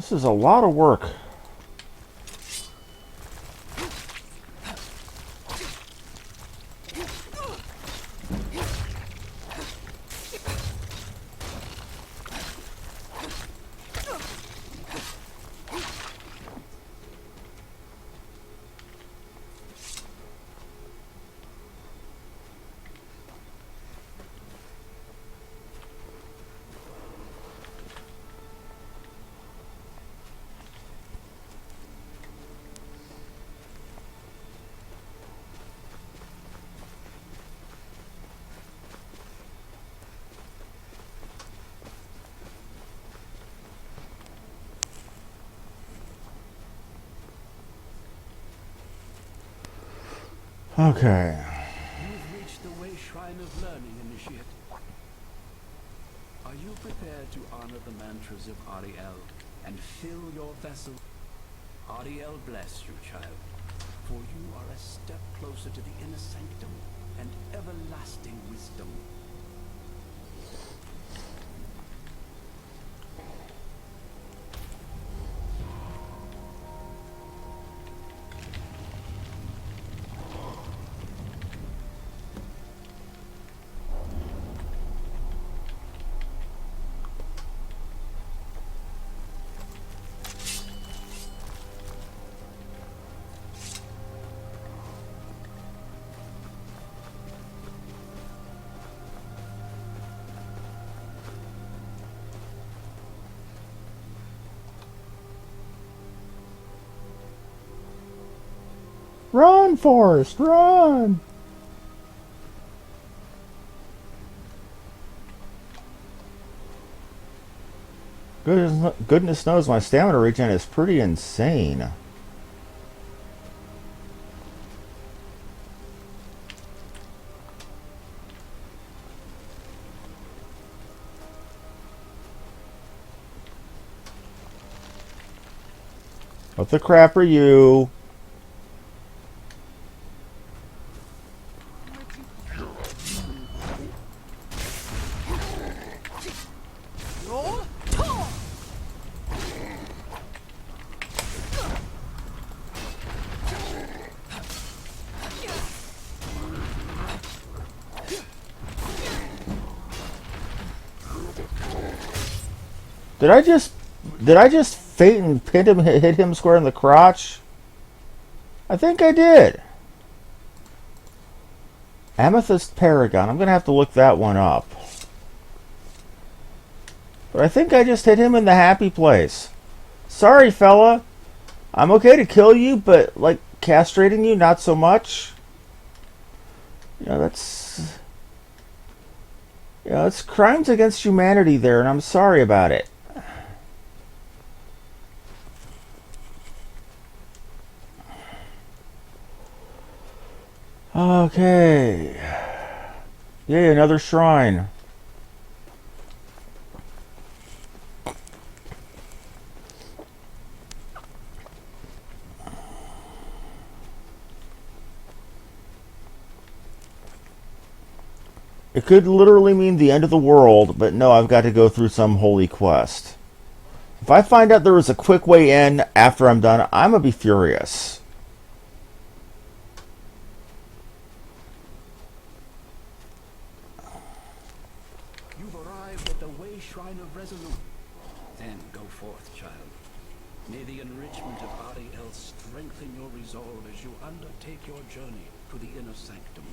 This is a lot of work. Okay. You've reached the Way Shrine of Learning, Initiate. Are you prepared to honor the mantras of Ariel and fill your vessel? Ariel bless you, child, for you are a step closer to the inner sanctum and everlasting wisdom. Run, Forrest, run! Goodness knows my stamina regen is pretty insane. What the crap are you? Did I just fate and hit him square in the crotch? I think I did. Amethyst Paragon. I'm gonna have to look that one up. But I think I just hit him in the happy place. Sorry, fella. I'm okay to kill you, but like castrating you, not so much. That's it's crimes against humanity there, and I'm sorry about it. Okay. Yay, another shrine. It could literally mean the end of the world, but no, I've got to go through some holy quest. If I find out there is a quick way in after I'm done, I'm going to be furious. You've arrived at the Way Shrine of Resolute. Then go forth, child. May the enrichment of Ariel strengthen your resolve as you undertake your journey to the inner sanctum.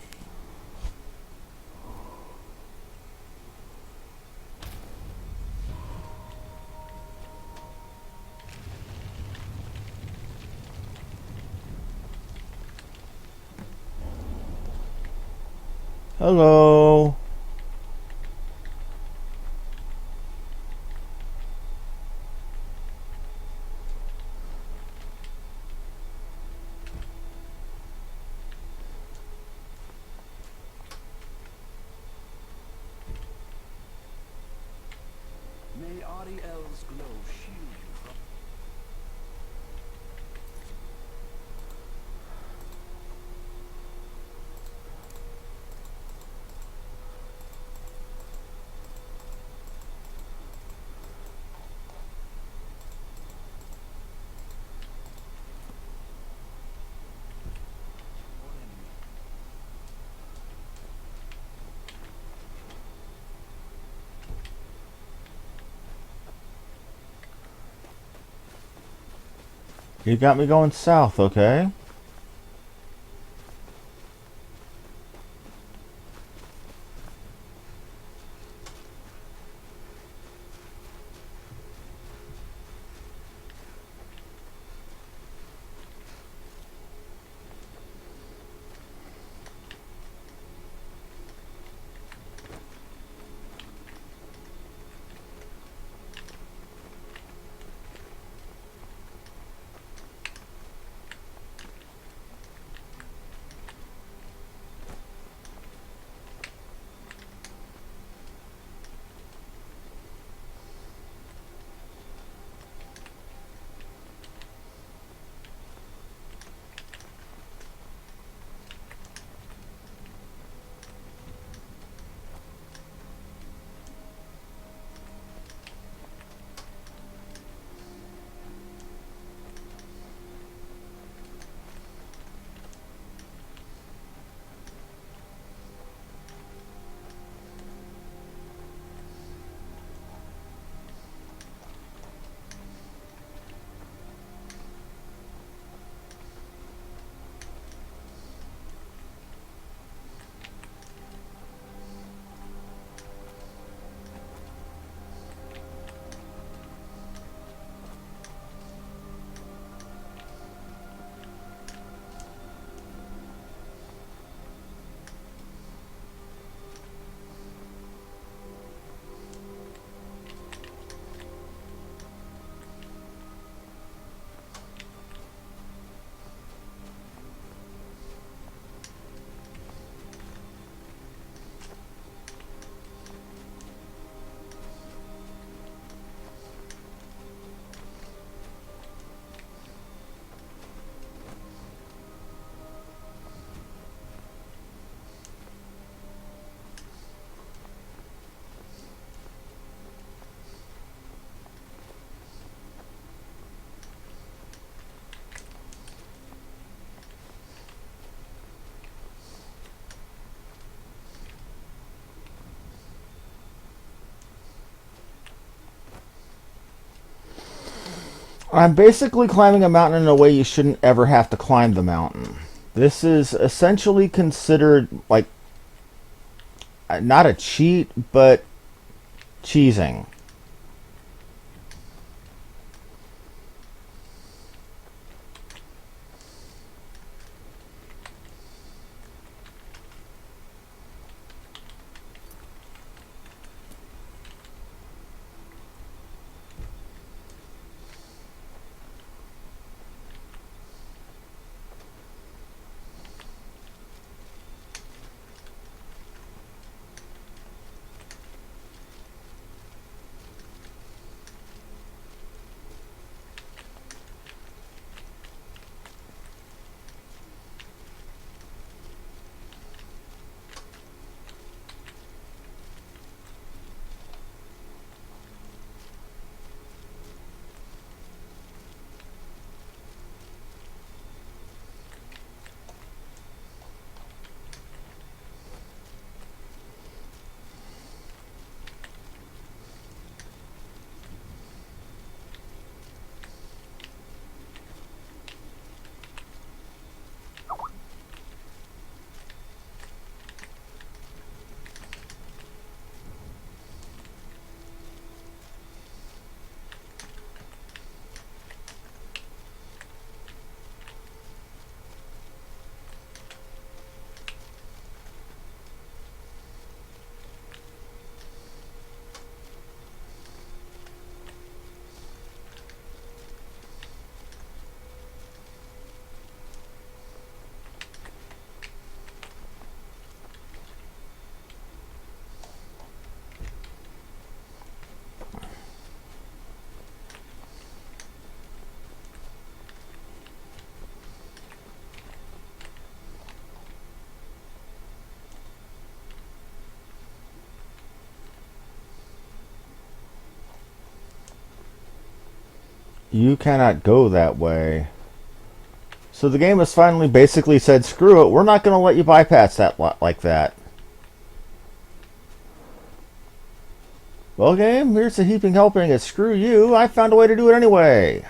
Hello. May Ariel's glow shield you from... You got me going south, okay? I'm basically climbing a mountain in a way you shouldn't ever have to climb the mountain. This is essentially considered like not a cheat, but cheesing. You cannot go that way. So the game has finally basically said, screw it, we're not going to let you bypass that like that. Well, game, here's a heaping helping. It's screw you. I found a way to do it anyway.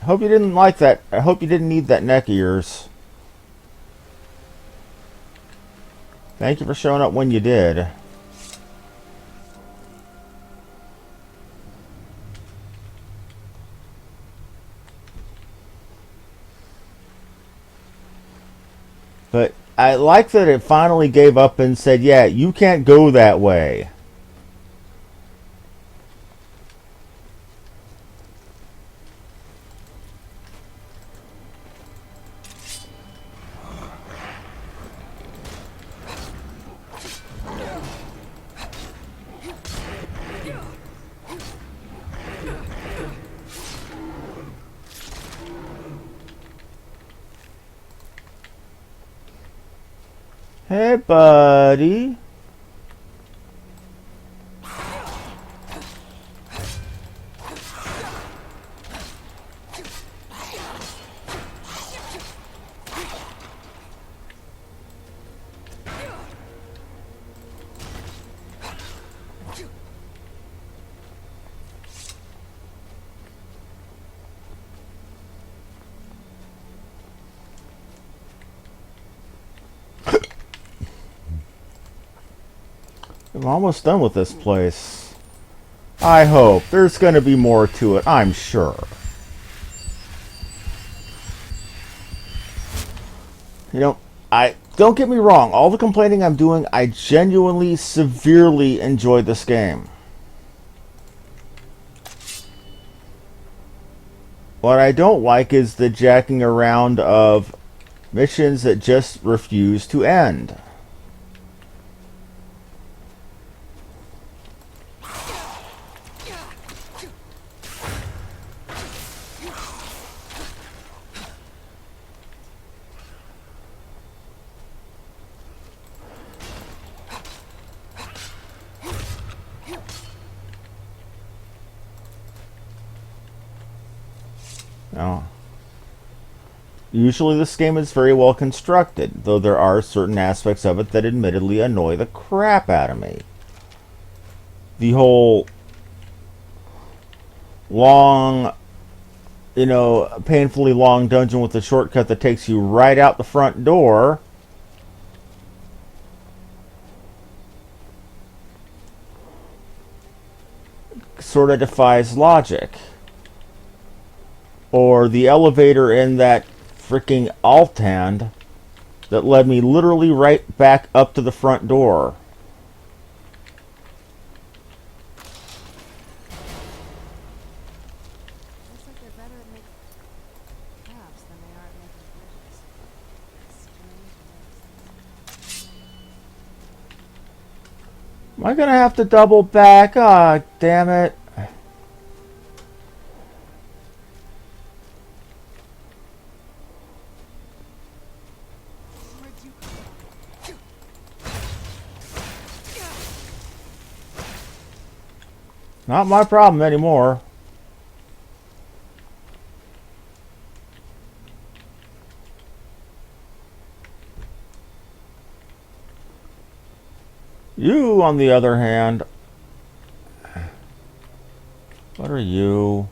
Hope you didn't like that. I hope you didn't need that neck of yours. Thank you for showing up when you did. But I like that it finally gave up and said, yeah, you can't go that way. Hey, buddy. I'm almost done with this place. I hope. There's going to be more to it, I'm sure. You know, don't get me wrong. All the complaining I'm doing, I genuinely, severely enjoy this game. What I don't like is the jacking around of missions that just refuse to end. Now, usually this game is very well constructed, though there are certain aspects of it that admittedly annoy the crap out of me. The whole long, painfully long dungeon with a shortcut that takes you right out the front door. Sort of defies logic. Or the elevator in that freaking Althand that led me literally right back up to the front door. Looks like they're better at making paths than they are at making bridges. Strange. Am I gonna have to double back? Ah, damn it. Not my problem anymore. You, on the other hand, what are you?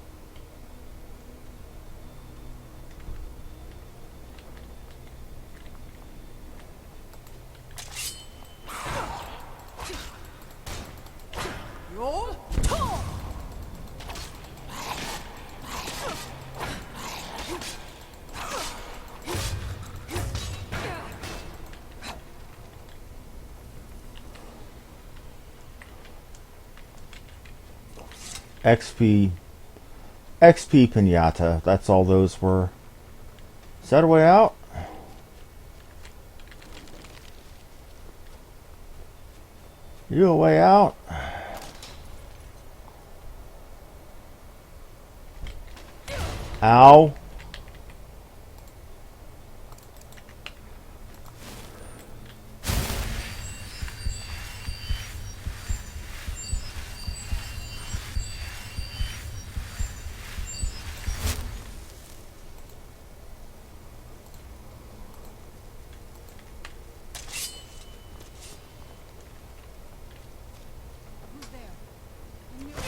XP Pinata. That's all those were. Is that a way out? You a way out? Ow. Who's there? I knew it.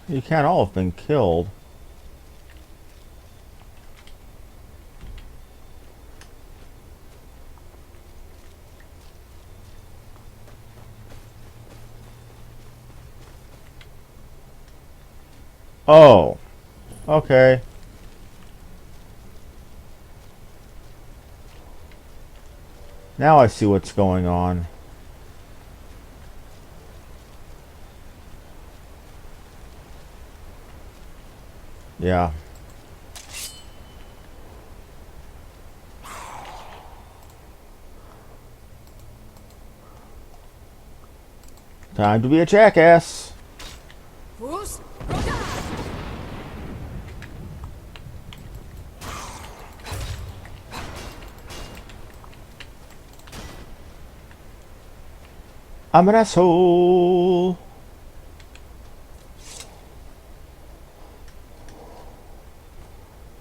You can't all have been killed. Oh. Okay. Now I see what's going on. Yeah. Time to be a jackass. Who's? I'm an asshole.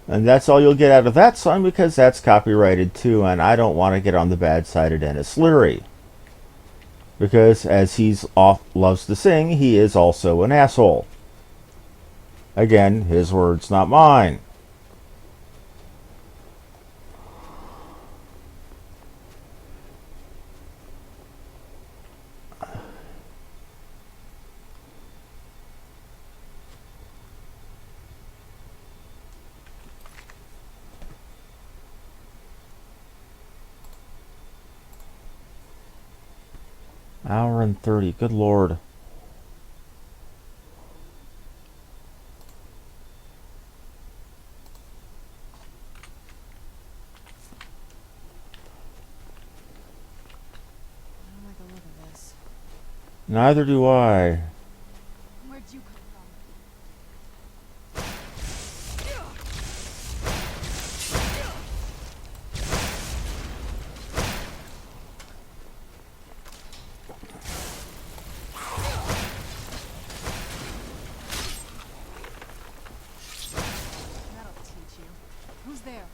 And that's all you'll get out of that song because that's copyrighted too, and I don't want to get on the bad side of Dennis Leary. Because as he's loves to sing, he is also an asshole. Again, his words, not mine. Hour and 30, good lord. I don't like the look of this. Neither do I. Where'd you come from? That'll teach you. Who's there?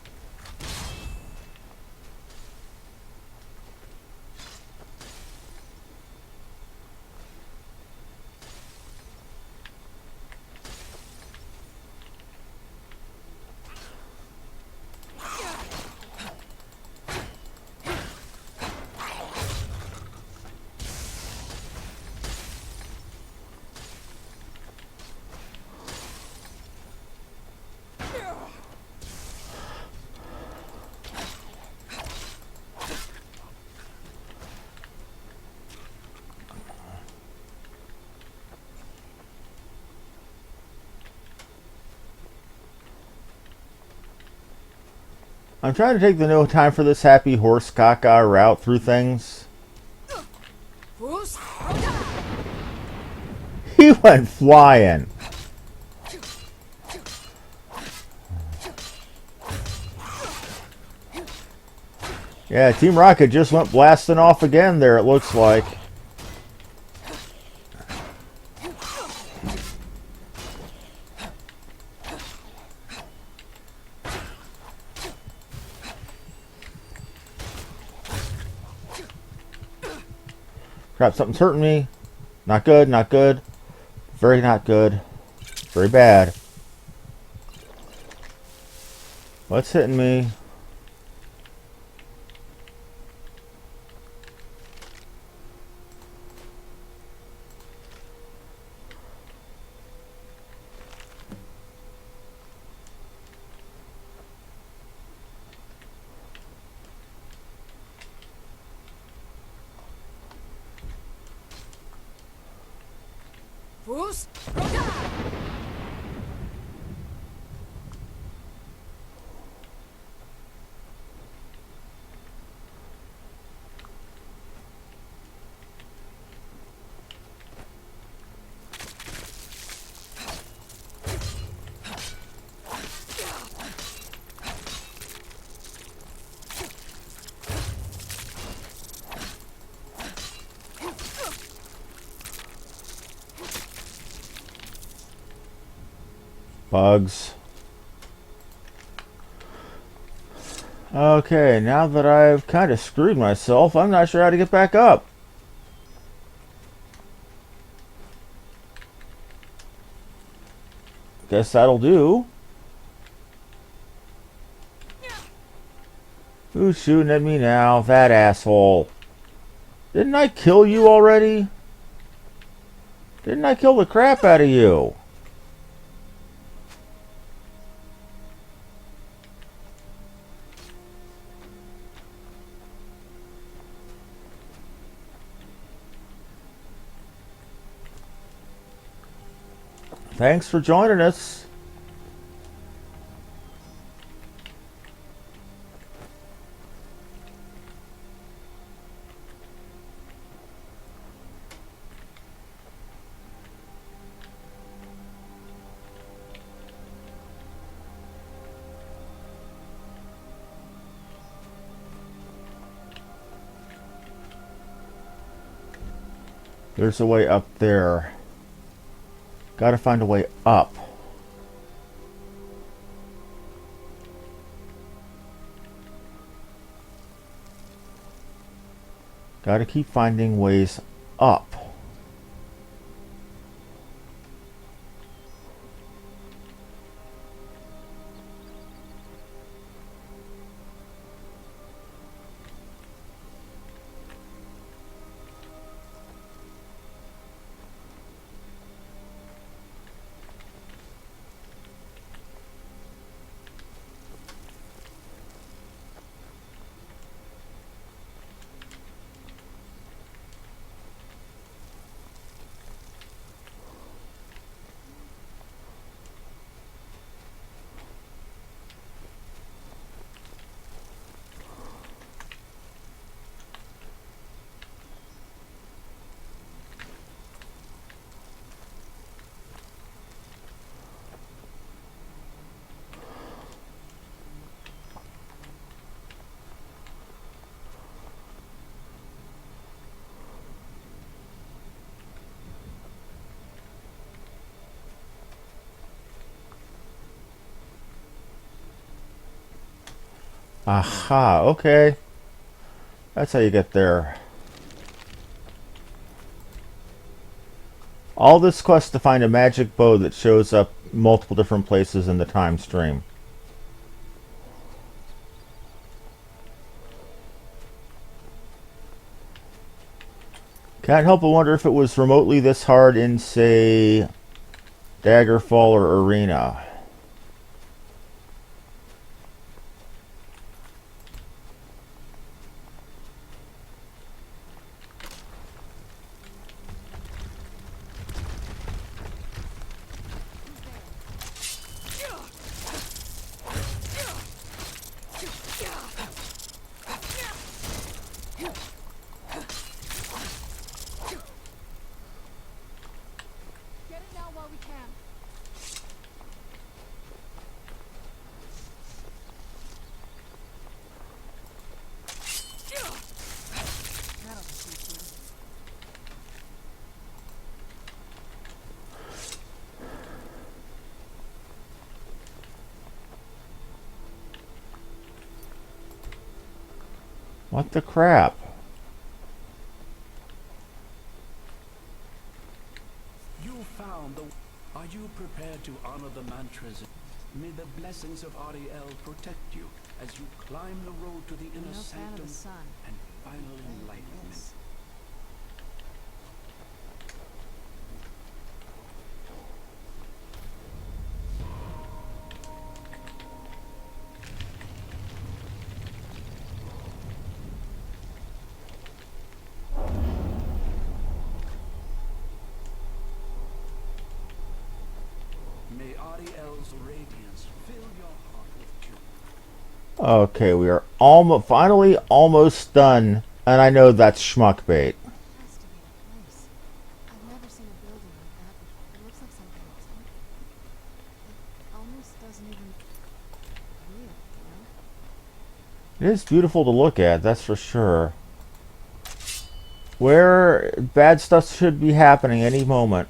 I'm trying to take the no time for this happy horse caca route through things. Who's? He went flying. Yeah, Team Rocket just went blasting off again there, it looks like. Crap, something's hurting me. Not good, not good. Very not good. Very bad. What's hitting me? Who's? Bugs. Okay, now that I've kind of screwed myself, I'm not sure how to get back up. Guess that'll do. Who's shooting at me now? That asshole. Didn't I kill you already? Didn't I kill the crap out of you? Thanks for joining us. There's a way up there. Gotta find a way up. Gotta keep finding ways up. Aha, okay. That's how you get there. All this quest to find a magic bow that shows up multiple different places in the time stream. Can't help but wonder if it was remotely this hard in, say, Daggerfall or Arena. Get it now while we can. That'll teach you. What the crap? You found the... Are you prepared to honor the mantras? May the blessings of Ariel protect you as you climb the road to the I'm inner no fan of sanctum the sun. and final enlightenment. Yes. May Ariel's radiance fill your heart with joy. Okay, we are finally almost done, and I know that's schmuck bait. It has to be the place. I've never seen a building like that before. It looks like something else. It almost doesn't even real, you know? It is beautiful to look at, that's for sure. Where bad stuff should be happening any moment.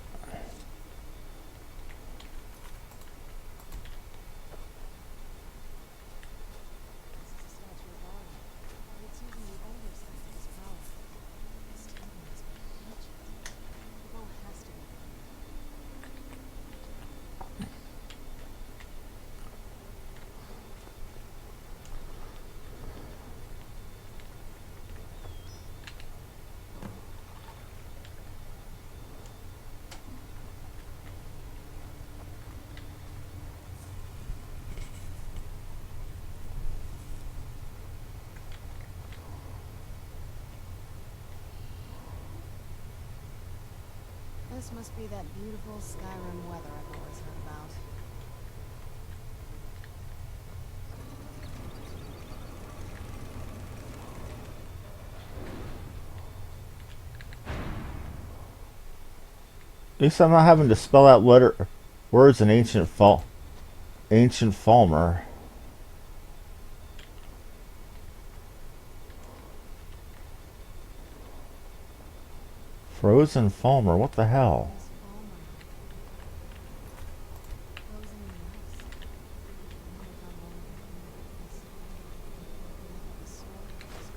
This is a statue of Ari. But it's using the older sense of his power. This temple must be ancient. The bow has to be. This must be that beautiful Skyrim weather I've always heard about. At least I'm not having to spell out words in ancient Falmer. Frozen Falmer, what the hell? Miss Palmer. Frozen in ice. I wonder how long this sword is.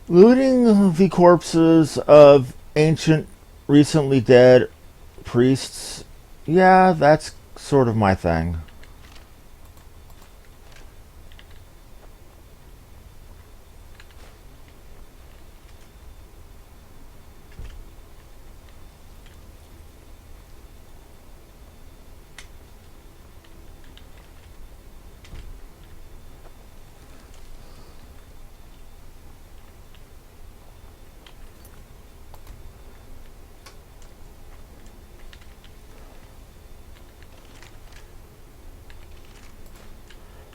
Looting the corpses of ancient, recently dead priests. Yeah, that's sort of my thing.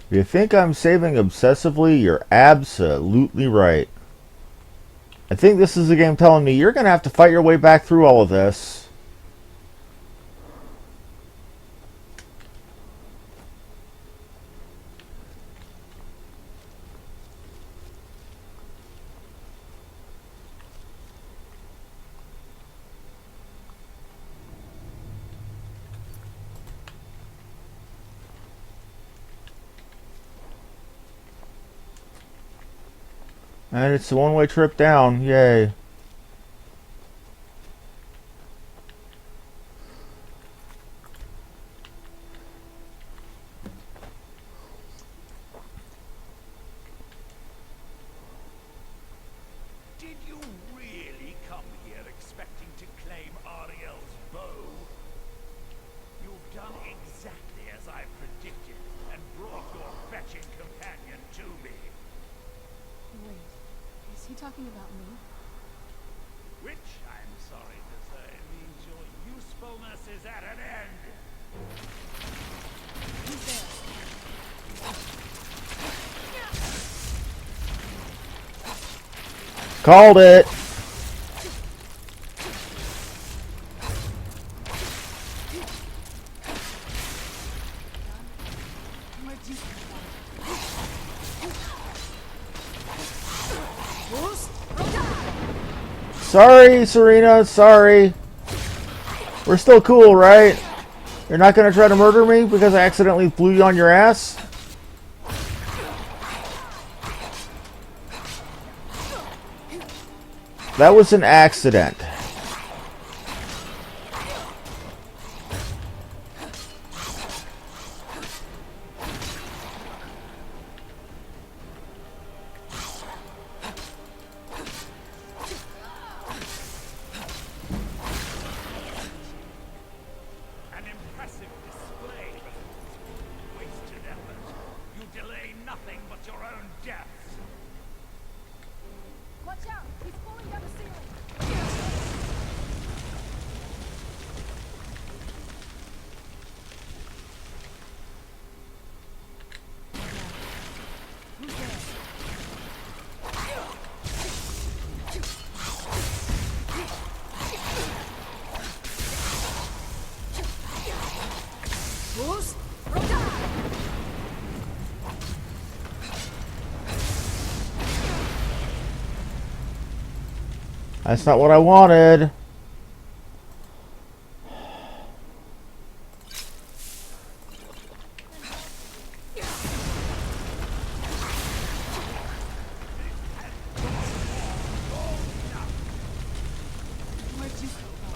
If you think I'm saving obsessively, you're absolutely right. I think this is the game telling me you're going to have to fight your way back through all of this. And it's a one-way trip down. Yay. Did you really come here expecting to claim Ariel's bow? You've done exactly as I predicted and brought your fetching companion to me. Wait, is he talking about me? Which, I'm sorry to say, means your usefulness is at an end. Who's there? Called it. Where'd you come from? Sorry, Serena. Sorry. We're still cool, right? You're not going to try to murder me because I accidentally blew you on your ass? That was an accident. An impressive display, but wasted effort. You delay nothing but your own deaths. Watch out! He's falling down the ceiling! Who's there? Who's? That's not what I wanted. Where'd you come from?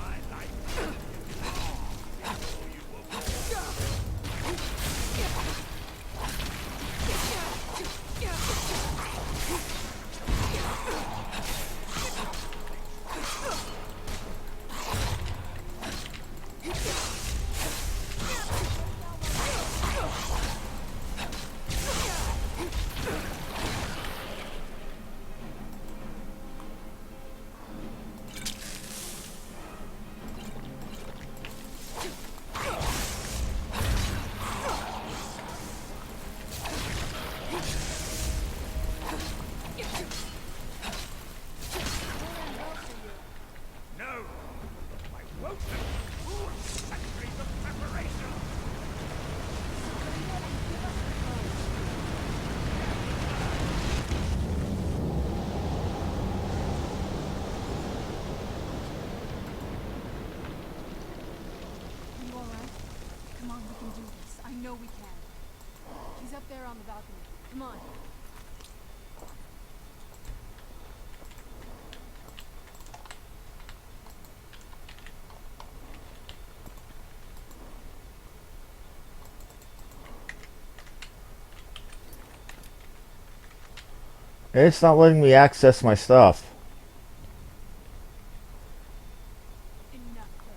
know we can. He's up there on the balcony. Come on. It's not letting me access my stuff. Enough, Bertha.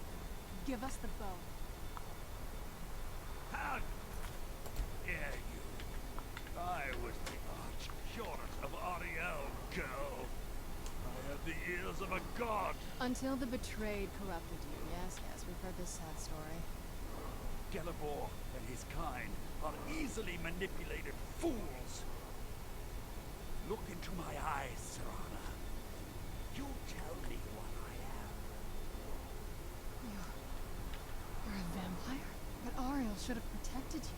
Give us the bow. How dare you? I was the arch curate of Ariel, girl. I had the ears of a god. Until the betrayed corrupted you. Yes, yes, we've heard this sad story. Gelibor and his kind are easily manipulated fools. Look into my eyes, Serana. You tell me what I am. You're a vampire? But Ariel should have protected you.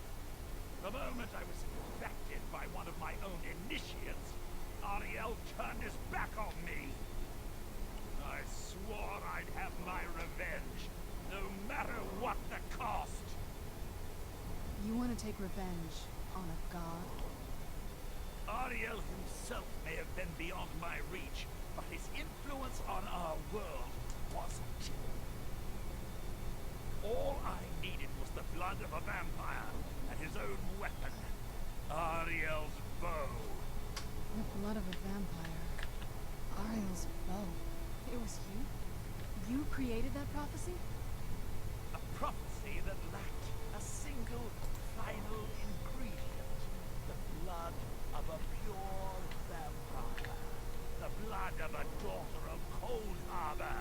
The moment I was infected by one of my own initiates, Ariel turned his back on me. I swore I'd have my revenge, no matter what the cost. You want to take revenge on a god? Ariel himself may have been beyond my reach, but his influence on our world wasn't. All I needed was the blood of a vampire and his own weapon, Ariel's bow. The blood of a vampire. Ariel's bow. It was you? You created that prophecy? A prophecy that lacked a single final ingredient. The blood of a pure vampire. The blood of a daughter of Cold Harbor.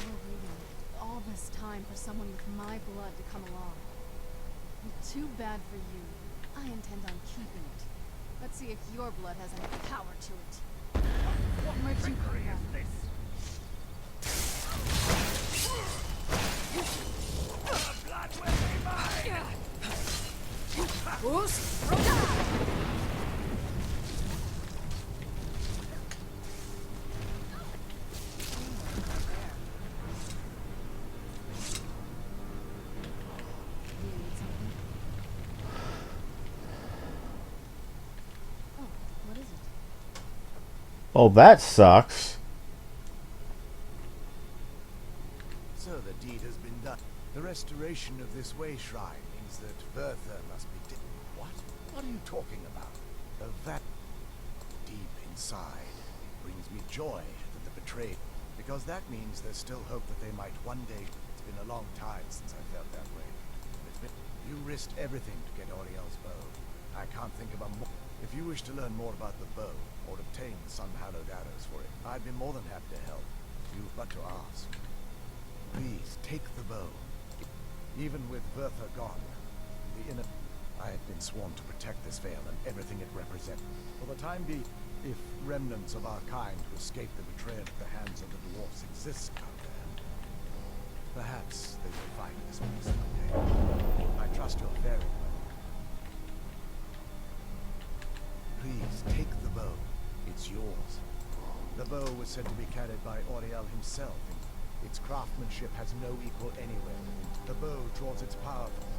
You're waiting all this time for someone with my blood to come along. Well, too bad for you. I intend on keeping it. Let's see if your blood has any power to it. Where'd you come Trickery is from? this? The blood will be mine! You need something? Oh, what is it? Oh, that sucks. So the deed has been done. The restoration of this way shrine means that Bertha must be dead. What? What are you talking about? That deep inside brings me joy that the betrayed, because that means there's still hope that they might one day. It's been a long time since I felt that way. It's been. You risked everything to get Oriel's bow. I can't think of a more. If you wish to learn more about the bow or obtain the sun-hallowed arrows for it, I'd be more than happy to help. You've but to ask. Please take the bow. Even with Bertha gone, the inner. I have been sworn to protect this veil and everything it represents. For the time being, if remnants of our kind who escaped the betrayal at the hands of the dwarfs exist out there, perhaps they will find this place someday. I trust you're very well. Please take the bow. It's yours. The bow was said to be carried by Oriel himself. Its craftsmanship has no equal anywhere. The bow draws its power from it.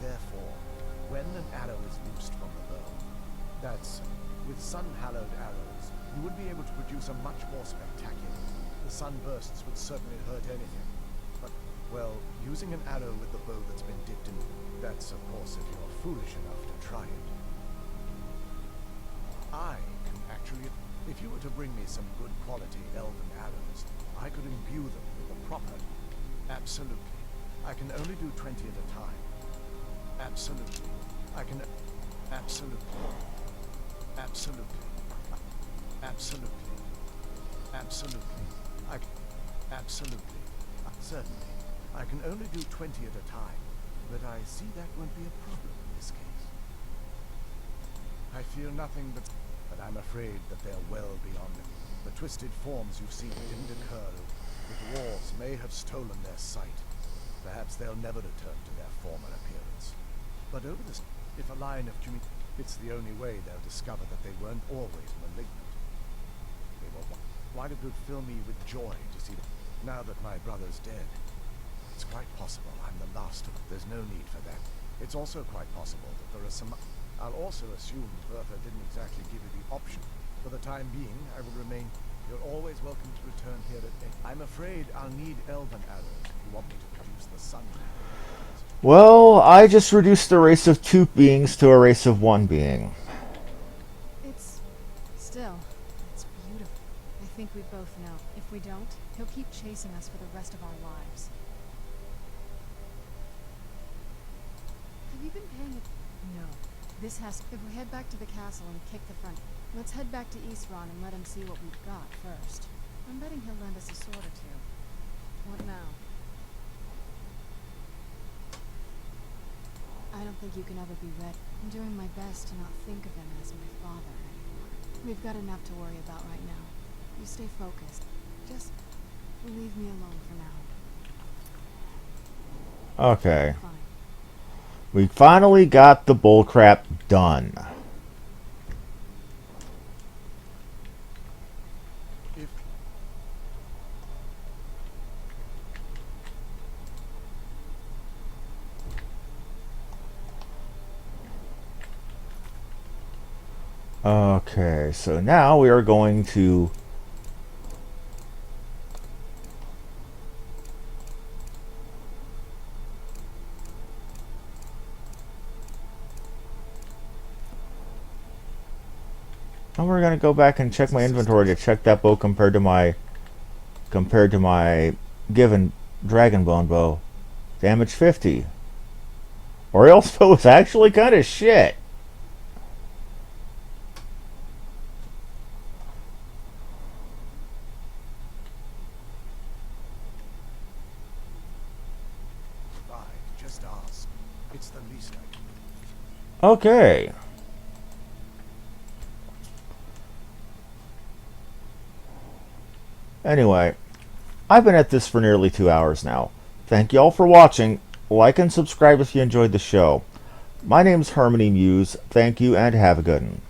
Therefore, when an arrow is loosed from the bow, that's with sun-hallowed arrows, you would be able to produce a much more spectacular. The sunbursts would certainly hurt anything. But, well, using an arrow with the bow that's been dipped in, that's of course if you're foolish enough to try it. I can actually, if you were to bring me some good quality elven arrows, I could imbue them with the proper. Absolutely. I can only do 20 at a time. Absolutely. I can. Absolutely. Absolutely. Absolutely. Absolutely. Absolutely. Certainly. I can only do 20 at a time, but I see that won't be a problem in this case. I feel nothing but I'm afraid that they're well beyond it. The twisted forms you've seen didn't occur. The dwarves may have stolen their sight. Perhaps they'll never return to their former appearance. But over this, if a line of community, it's the only way they'll discover that they weren't always malignant. They were. Why it would fill me with joy to see that now that my brother's dead. It's quite possible I'm the last of... There's no need for that. It's also quite possible that there are some... I'll also assume Bertha didn't exactly give you the option. For the time being, I will remain... You're always welcome to return here at any... I'm afraid I'll need elven arrows if you want me to produce the sun. Well, I just reduced the race of 2 beings to a race of 1 being. It's... still, it's beautiful. I think we both know. If we don't, he'll keep chasing us for the rest of our lives. Have you been paying it? No. This has... If we head back to the castle and kick the front... Let's head back to Eastron and let him see what we've got first. I'm betting he'll lend us a sword or two. What now? I don't think you can ever be ready. I'm doing my best to not think of him as my father anymore. We've got enough to worry about right now. You stay focused. Just leave me alone for now. Okay. Fine. We finally got the bullcrap done. If... Okay, so now we are going to... And we're gonna go back and check my inventory to check that bow compared to my given Dragonbone bow. Damage 50. Oriel's bow is actually kind of shit. Fine, just ask. It's the least I can do. Okay. Anyway, I've been at this for nearly 2 hours now. Thank you all for watching. Like and subscribe if you enjoyed the show. My name's Harmony Muse. Thank you and have a good one.